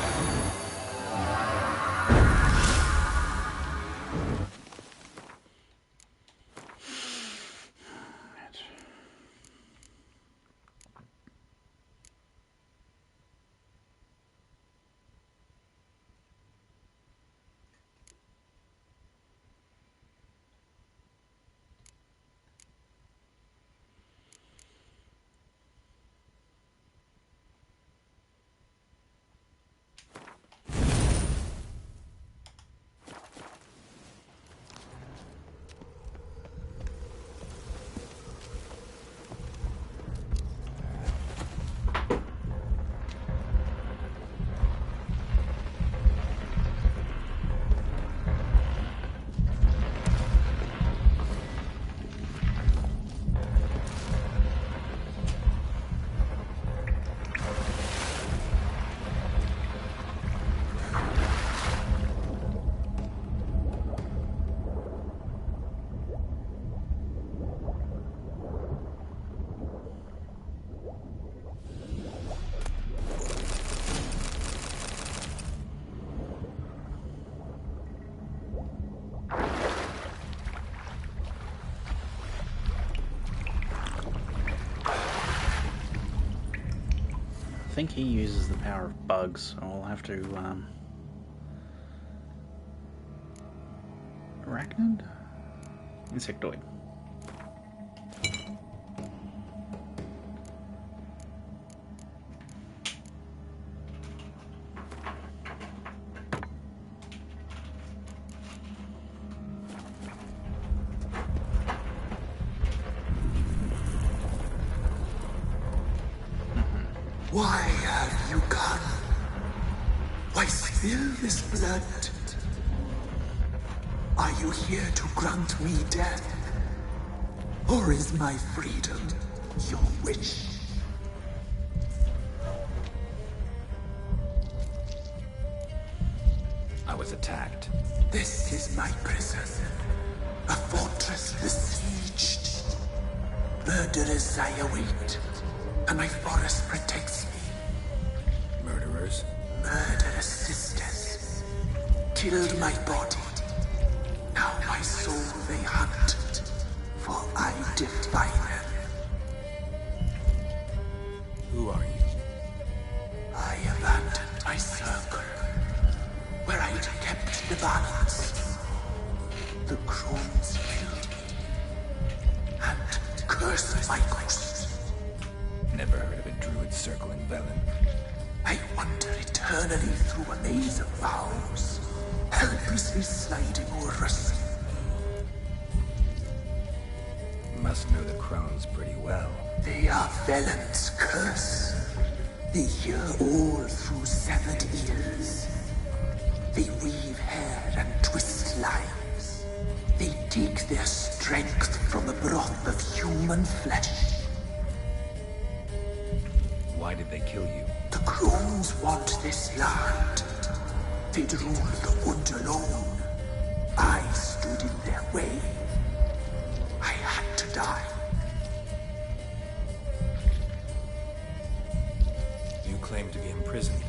[SPEAKER 1] think he uses the power of bugs. I'll have to, Arachnid? Insectoid.
[SPEAKER 11] Why have you come? Why spill this blood? Are you here to grant me death? Or is my freedom your wish?
[SPEAKER 2] I was attacked.
[SPEAKER 11] This is my prison. A fortress besieged. Murderers I await, and my forest protects me.
[SPEAKER 2] Murderers?
[SPEAKER 11] Murderous sisters killed my body. Now my soul they hunt, for I defy them.
[SPEAKER 2] Who are you?
[SPEAKER 11] I abandoned my circle, where I'd kept the balance. The crones killed me, and cursed my ghost.
[SPEAKER 2] Never heard of a druid circle in Velen.
[SPEAKER 11] I wander eternally through a maze of vows, helplessly sliding o'er a sea.
[SPEAKER 2] Must know the crones pretty well.
[SPEAKER 11] They are Velen's curse. They hear all through severed ears. They weave hair and twist lives. They take their strength from the broth of human flesh.
[SPEAKER 2] Why did they kill you?
[SPEAKER 11] The crones want this land. They'd rule the wood alone. I stood in their way. I had to die.
[SPEAKER 2] You claim to be imprisoned.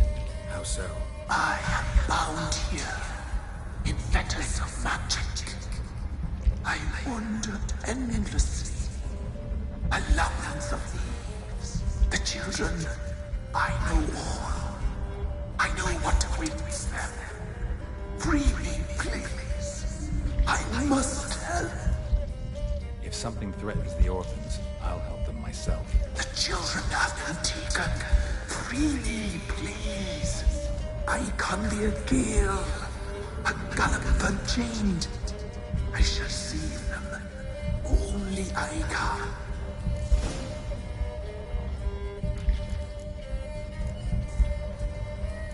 [SPEAKER 2] How so?
[SPEAKER 11] I am bound here, in fetters of magic. I wandered endlessly, a labyrinth of thieves. The children, I know all. I know what awaits them. Free me, please. I must help.
[SPEAKER 2] If something threatens the orphans, I'll help them myself.
[SPEAKER 11] The children have been taken. Free me, please. I can be a gale, a gallop unchained. I shall save them. Only I can.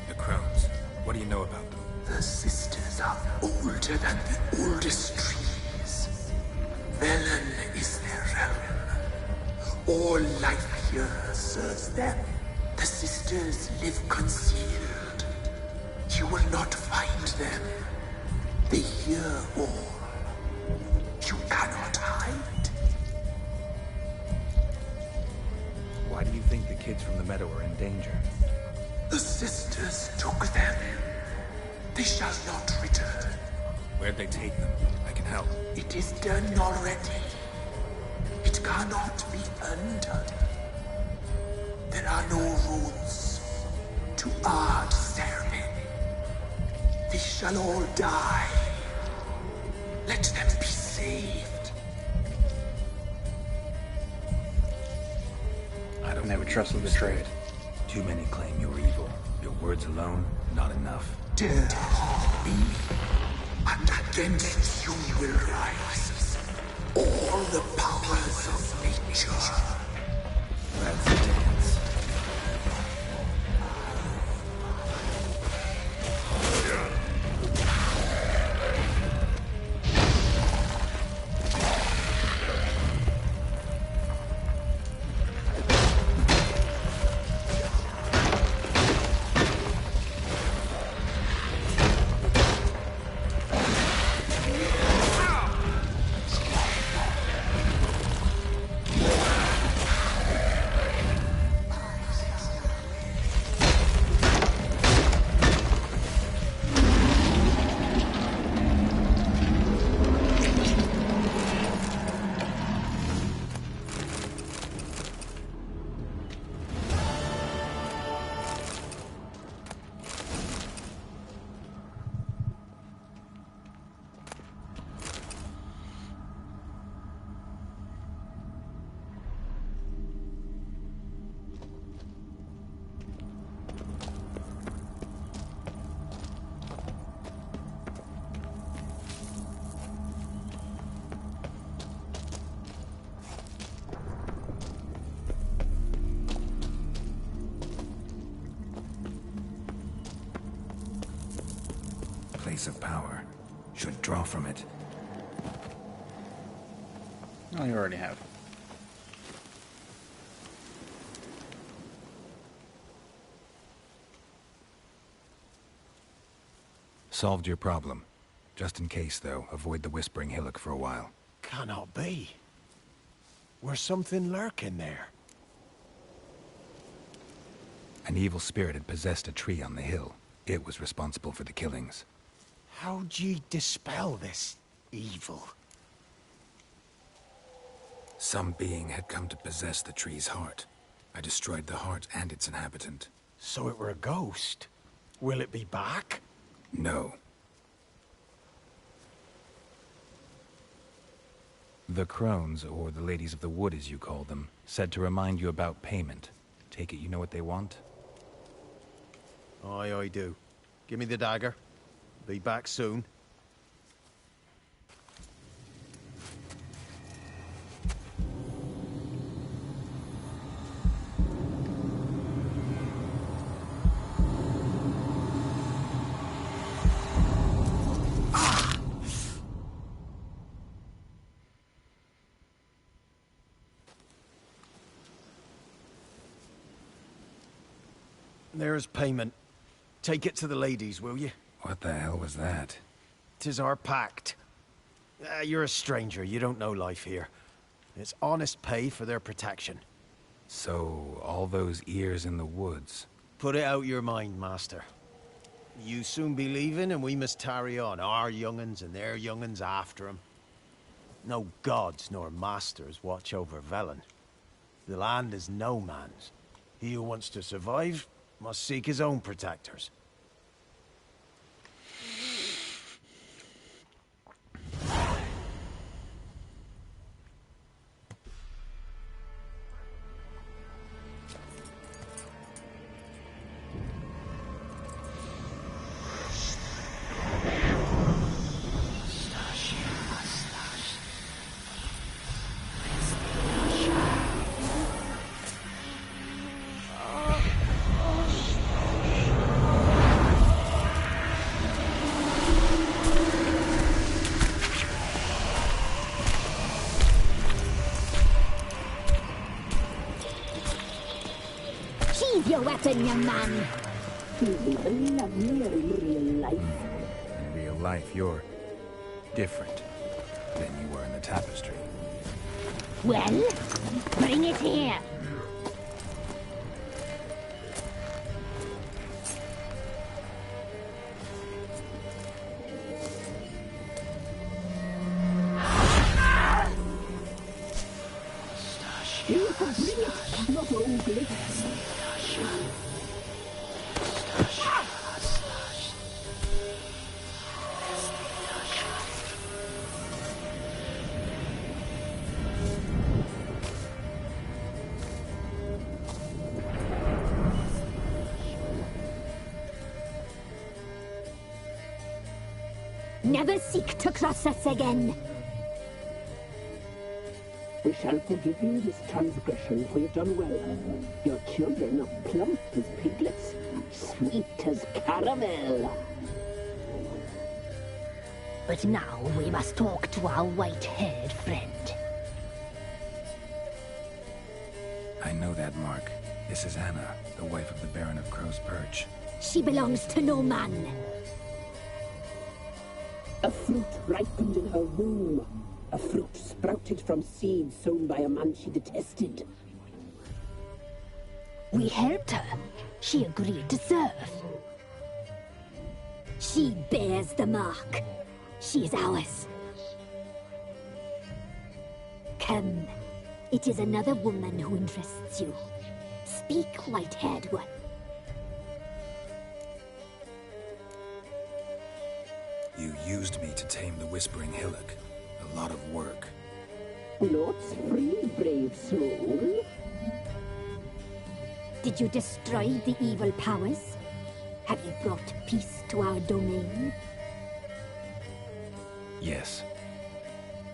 [SPEAKER 2] The crones. What do you know about them?
[SPEAKER 11] The sisters are older than the oldest trees. Velen is their realm. All life here serves them. The sisters live concealed. You will not find them. They hear all. You cannot hide.
[SPEAKER 2] Why do you think the kids from the meadow are in danger?
[SPEAKER 11] The sisters took them. They shall not return.
[SPEAKER 2] Where'd they take them? I can help.
[SPEAKER 11] It is done already. It cannot be undone. There are no rules to Ard Serpent. They shall all die. Let them be saved.
[SPEAKER 2] I don't
[SPEAKER 1] Never trusted the trade.
[SPEAKER 2] Too many claim you're evil. Your words alone, not enough.
[SPEAKER 11] Dare harm me, and against you will rise all the powers of nature.
[SPEAKER 2] That's the dance. piece of power. Should draw from it.
[SPEAKER 1] Oh, you already have.
[SPEAKER 2] Solved your problem. Just in case, though, avoid the Whispering Hillock for a while.
[SPEAKER 10] Cannot be. Where's something lurking there?
[SPEAKER 2] An evil spirit had possessed a tree on the hill. It was responsible for the killings.
[SPEAKER 10] How'd ye dispel this evil?
[SPEAKER 2] Some being had come to possess the tree's heart. I destroyed the heart and its inhabitant.
[SPEAKER 10] So it were a ghost. Will it be back?
[SPEAKER 2] No. The crones, or the ladies of the wood as you call them, said to remind you about payment. Take it you know what they want?
[SPEAKER 10] Aye, I do. Give me the dagger. Be back soon. There's payment. Take it to the ladies, will you?
[SPEAKER 2] What the hell was that?
[SPEAKER 10] 'Tis our pact. You're a stranger. You don't know life here. It's honest pay for their protection.
[SPEAKER 2] So, all those ears in the woods.
[SPEAKER 10] Put it out your mind, master. You soon be leaving, and we must tarry on. Our young'uns and their young'uns after 'em. No gods nor masters watch over Velen. The land is no man's. He who wants to survive must seek his own protectors.
[SPEAKER 6] Your weapon, young man.
[SPEAKER 8] Even lovelier in real life.
[SPEAKER 2] In real life, you're different than you were in the tapestry.
[SPEAKER 6] Well, bring it here.
[SPEAKER 8] You can bring it, not only.
[SPEAKER 6] Never seek to cross us again.
[SPEAKER 8] We shall forgive you this transgression, for you've done well. Your children are plump as piglets, sweet as caramel.
[SPEAKER 6] But now we must talk to our white-haired friend.
[SPEAKER 2] I know that mark. This is Anna, the wife of the Baron of Crow's Perch.
[SPEAKER 6] She belongs to no man.
[SPEAKER 8] A fruit ripened in her womb. A fruit sprouted from seeds sown by a man she detested.
[SPEAKER 6] We helped her. She agreed to serve. She bears the mark. She is ours. Come. It is another woman who interests you. Speak, white-haired one.
[SPEAKER 2] You used me to tame the Whispering Hillock. A lot of work.
[SPEAKER 8] Lots free, brave soul.
[SPEAKER 6] Did you destroy the evil powers? Have you brought peace to our domain?
[SPEAKER 2] Yes.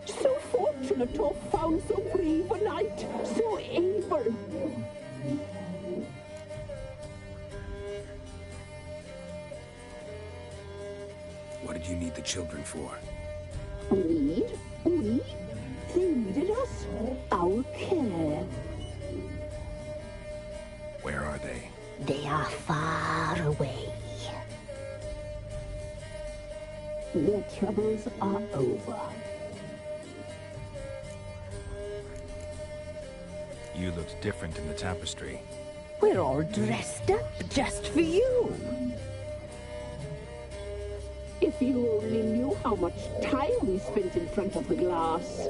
[SPEAKER 8] So fortunate to have found so brave a knight, so able.
[SPEAKER 2] What did you need the children for?
[SPEAKER 8] We? They needed us. Our care.
[SPEAKER 2] Where are they?
[SPEAKER 6] They are far away.
[SPEAKER 8] Their troubles are over.
[SPEAKER 2] You looked different in the tapestry.
[SPEAKER 6] We're all dressed up just for you.
[SPEAKER 8] If you only knew how much time we spent in front of the glass.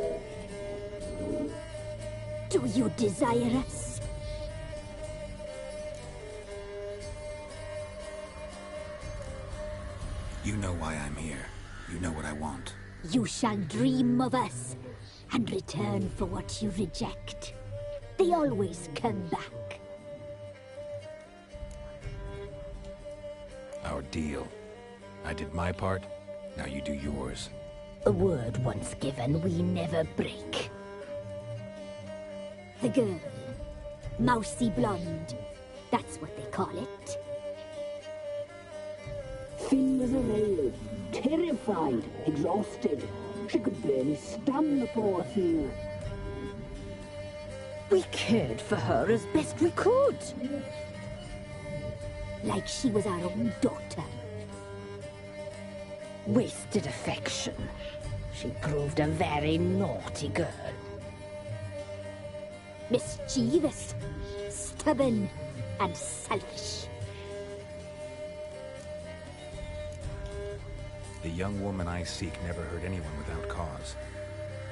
[SPEAKER 7] Do you desire us?
[SPEAKER 2] You know why I'm here. You know what I want.
[SPEAKER 7] You shall dream of us and return for what you reject. They always come back.
[SPEAKER 2] Our deal. I did my part, now you do yours.
[SPEAKER 6] A word once given, we never break.
[SPEAKER 7] The girl. Mousy blonde. That's what they call it.
[SPEAKER 8] Thin as a rail, terrified, exhausted. She could barely stand the poor thing.
[SPEAKER 6] We cared for her as best we could.
[SPEAKER 7] Like she was our own daughter.
[SPEAKER 6] Wasted affection. She proved a very naughty girl.
[SPEAKER 7] Mischievous, stubborn, and selfish.
[SPEAKER 2] The young woman I seek never hurt anyone without cause.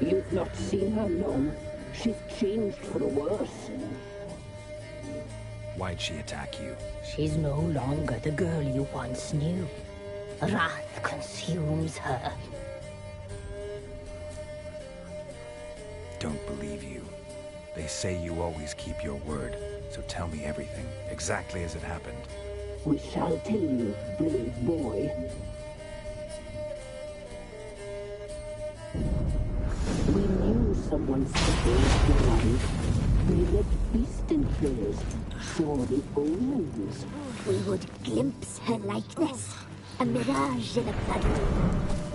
[SPEAKER 8] You've not seen her long. She's changed for the worse.
[SPEAKER 2] Why'd she attack you?
[SPEAKER 6] She's no longer the girl you once knew. Wrath consumes her.
[SPEAKER 2] Don't believe you. They say you always keep your word, so tell me everything, exactly as it happened.
[SPEAKER 8] We shall tell you, brave boy. We knew someone supposed to life. We left beast enclosed, saw the omens.
[SPEAKER 7] We would glimpse her likeness, a mirage in a blood.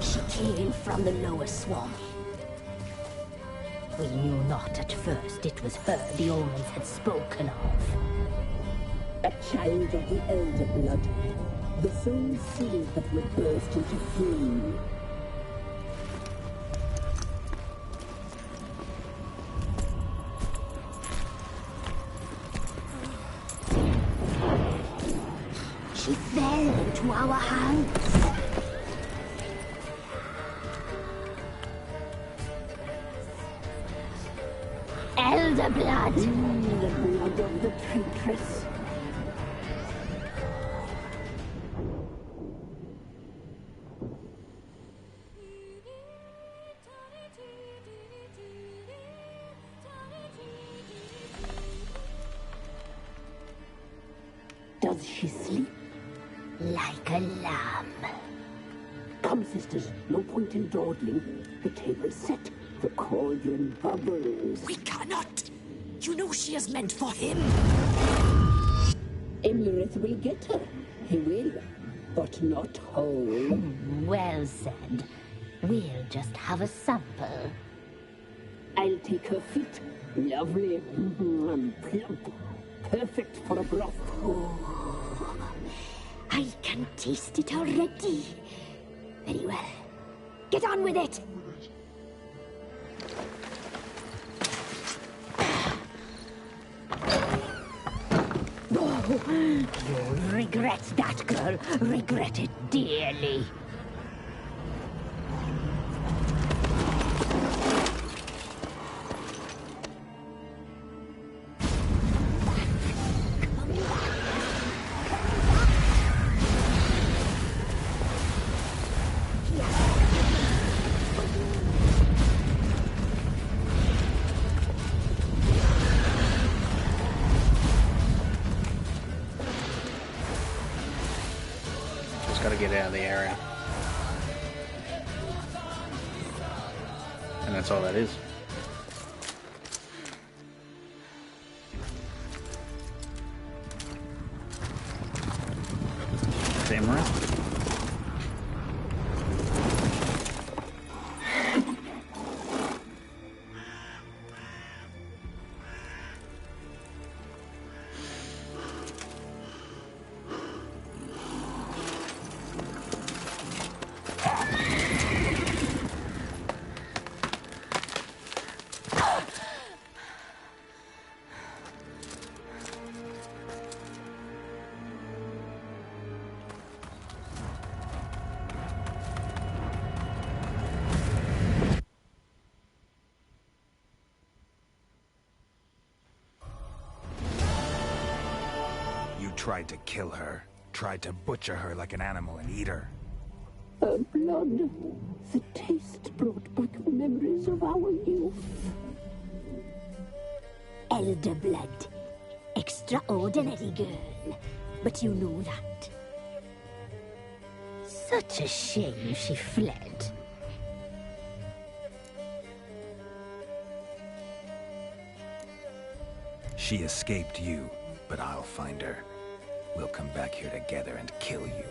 [SPEAKER 6] She came from the lower swamp. We knew not at first it was her the omens had spoken of.
[SPEAKER 8] A child of the elder blood, the sole seed that would burst into flame.
[SPEAKER 7] She fell into our hands.
[SPEAKER 6] Elder blood!
[SPEAKER 8] The blood of the traitress. Does she sleep?
[SPEAKER 6] Like a lamb.
[SPEAKER 8] Come, sisters, no point in dawdling. The table's set. The cauldron bubbles.
[SPEAKER 5] We cannot! You know she is meant for him!
[SPEAKER 8] Emlyrith will get her. He will, but not whole.
[SPEAKER 6] Well said. We'll just have a sample.
[SPEAKER 8] I'll take her feet. Lovely. And plump. Perfect for a broth.
[SPEAKER 7] I can taste it already. Very well. Get on with it!
[SPEAKER 6] You'll regret that, girl. Regret it dearly.
[SPEAKER 1] Got to get out of the area. And that's all that is. Samurai.
[SPEAKER 2] You tried to kill her. Tried to butcher her like an animal and eat her.
[SPEAKER 8] Her blood, the taste brought back memories of our youth.
[SPEAKER 6] Elder blood. Extraordinary girl. But you know that. Such a shame she fled.
[SPEAKER 2] She escaped you, but I'll find her. We'll come back here together and kill you.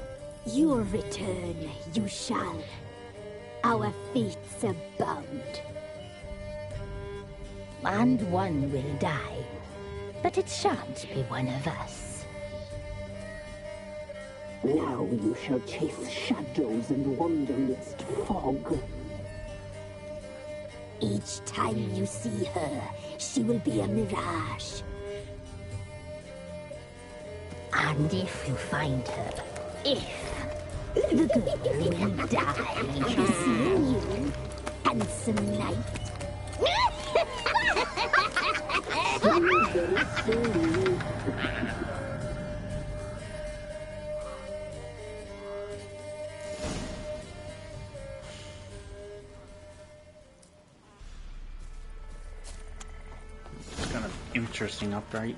[SPEAKER 6] Your return, you shall. Our fates are bound. And one will die, but it shan't be one of us.
[SPEAKER 8] Now you shall chase shadows and wander midst fog.
[SPEAKER 6] Each time you see her, she will be a mirage. And if you find her, the girl will die. Seeing you, handsome knight.
[SPEAKER 1] It's kind of interesting upgrade.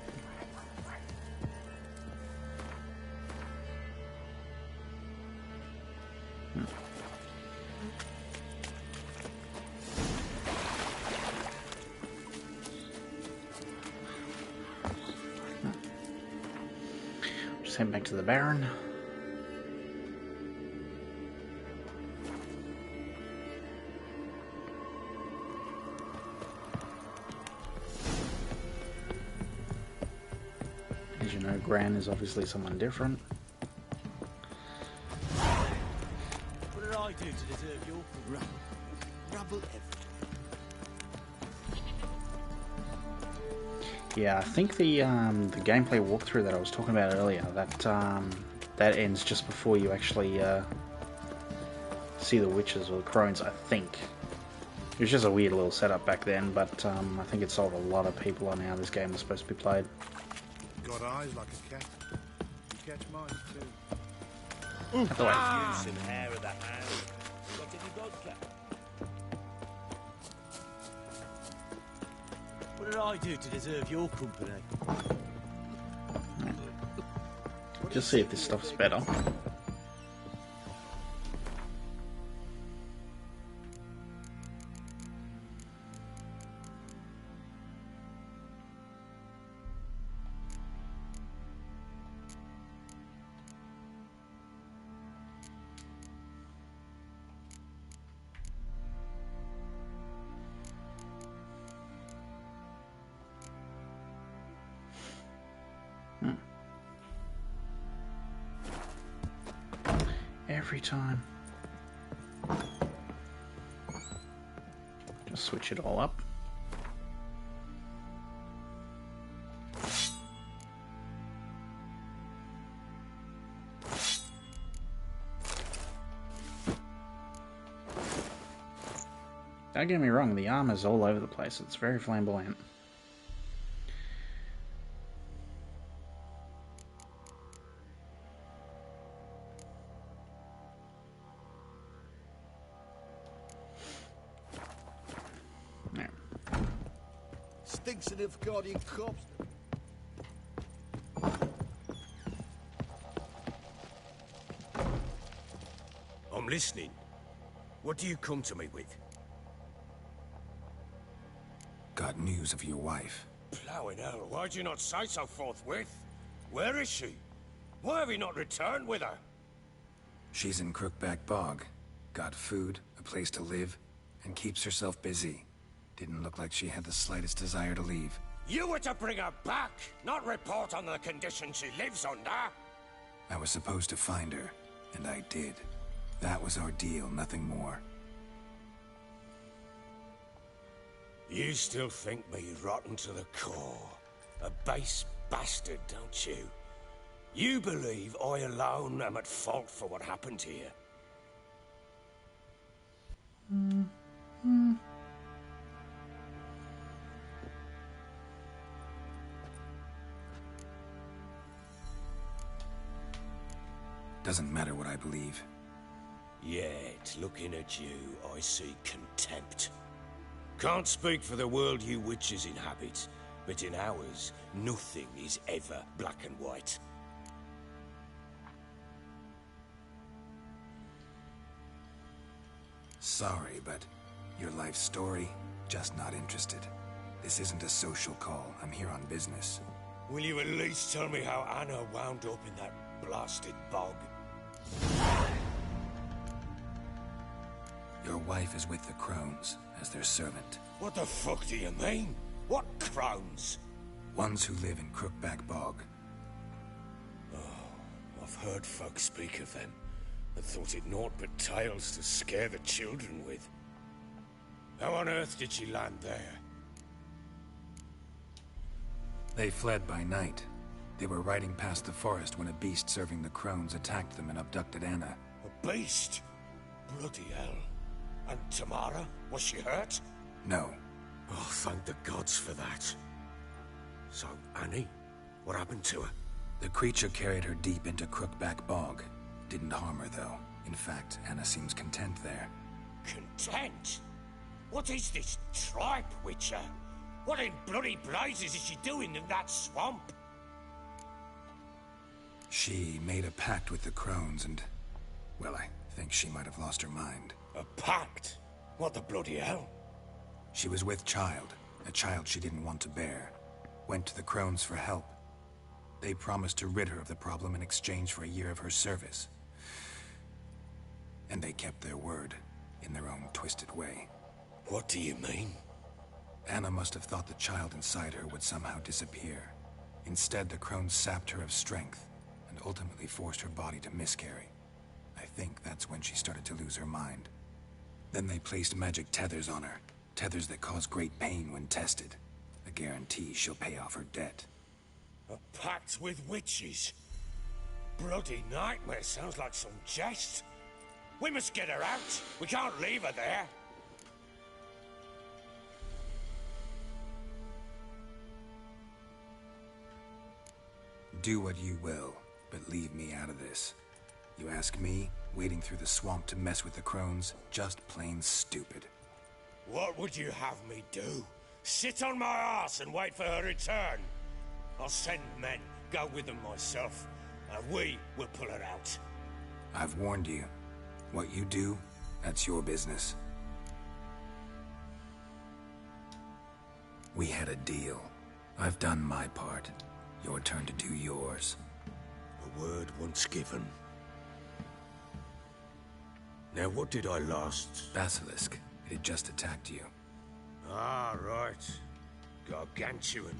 [SPEAKER 1] Just head back to the Baron. As you know, Gran is obviously someone different.
[SPEAKER 10] What did I do to deserve your rubble everything?
[SPEAKER 1] Yeah, I think the gameplay walkthrough that I was talking about earlier, that ends just before you actually see the witches or the crones, I think. It was just a weird little setup back then, but I think it sold a lot of people on how this game was supposed to be played.
[SPEAKER 9] Got eyes like a cat. You catch mine too.
[SPEAKER 1] At the way.
[SPEAKER 9] Use and hair of the hand. Got any vodka?
[SPEAKER 10] What did I do to deserve your company?
[SPEAKER 1] Just see if this stuff's better. Every time. Just switch it all up. Don't get me wrong, the armor's all over the place. It's very flamboyant.
[SPEAKER 9] Stinks of Nilfgaardian corpse.
[SPEAKER 12] I'm listening. What do you come to me with?
[SPEAKER 2] Got news of your wife.
[SPEAKER 12] Plowing hell, why'd you not say so forthwith? Where is she? Why have you not returned with her?
[SPEAKER 2] She's in Crookback Bog. Got food, a place to live, and keeps herself busy. Didn't look like she had the slightest desire to leave.
[SPEAKER 12] You were to bring her back, not report on the conditions she lives under.
[SPEAKER 2] I was supposed to find her, and I did. That was our deal, nothing more.
[SPEAKER 12] You still think me rotten to the core. A base bastard, don't you? You believe I alone am at fault for what happened here.
[SPEAKER 2] Doesn't matter what I believe.
[SPEAKER 12] Yet, looking at you, I see contempt. Can't speak for the world you witches inhabit, but in ours, nothing is ever black and white.
[SPEAKER 2] Sorry, but your life story, just not interested. This isn't a social call. I'm here on business.
[SPEAKER 12] Will you at least tell me how Anna wound up in that blasted bog?
[SPEAKER 2] Your wife is with the Crones, as their servant.
[SPEAKER 12] What the fuck do you mean? What Crones?
[SPEAKER 2] Ones who live in Crookback Bog.
[SPEAKER 12] Oh, I've heard folk speak of them, and thought it naught but tales to scare the children with. How on earth did she land there?
[SPEAKER 2] They fled by night. They were riding past the forest when a beast serving the Crones attacked them and abducted Anna.
[SPEAKER 12] A beast? Bloody hell. And Tamara? Was she hurt?
[SPEAKER 2] No.
[SPEAKER 12] Oh, thank the gods for that. So, Annie? What happened to her?
[SPEAKER 2] The creature carried her deep into Crookback Bog. Didn't harm her, though. In fact, Anna seems content there.
[SPEAKER 12] Content? What is this tripe, Witcher? What in bloody blazes is she doing in that swamp?
[SPEAKER 2] She made a pact with the Crones and... well, I think she might have lost her mind.
[SPEAKER 12] A pact? What the bloody hell?
[SPEAKER 2] She was with child, a child she didn't want to bear. Went to the Crones for help. They promised to rid her of the problem in exchange for a year of her service. And they kept their word, in their own twisted way.
[SPEAKER 12] What do you mean?
[SPEAKER 2] Anna must have thought the child inside her would somehow disappear. Instead, the Crones sapped her of strength, and ultimately forced her body to miscarry. I think that's when she started to lose her mind. Then they placed magic tethers on her, tethers that cause great pain when tested. A guarantee she'll pay off her debt.
[SPEAKER 12] A pact with witches? Bloody nightmare, sounds like some jest. We must get her out. We can't leave her there.
[SPEAKER 2] Do what you will, but leave me out of this. You ask me, wading through the swamp to mess with the Crones, just plain stupid.
[SPEAKER 12] What would you have me do? Sit on my ass and wait for her return? I'll send men, go with them myself, and we will pull her out.
[SPEAKER 2] I've warned you. What you do, that's your business. We had a deal. I've done my part. Your turn to do yours.
[SPEAKER 12] A word once given. Now, what did I last...
[SPEAKER 2] Basilisk. It had just attacked you.
[SPEAKER 12] Ah, right. Gargantuan.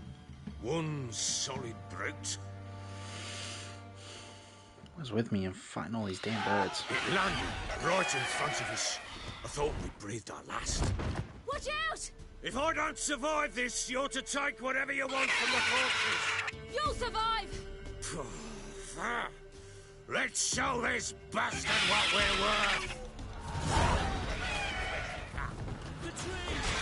[SPEAKER 12] One solid brute.
[SPEAKER 1] He was with me and fighting all these damn birds.
[SPEAKER 12] It landed right in front of us. I thought we breathed our last.
[SPEAKER 3] Watch out!
[SPEAKER 12] If I don't survive this, you're to take whatever you want from the fortress.
[SPEAKER 3] You'll survive!
[SPEAKER 12] Let's show this bastard what we're worth!
[SPEAKER 9] The tree!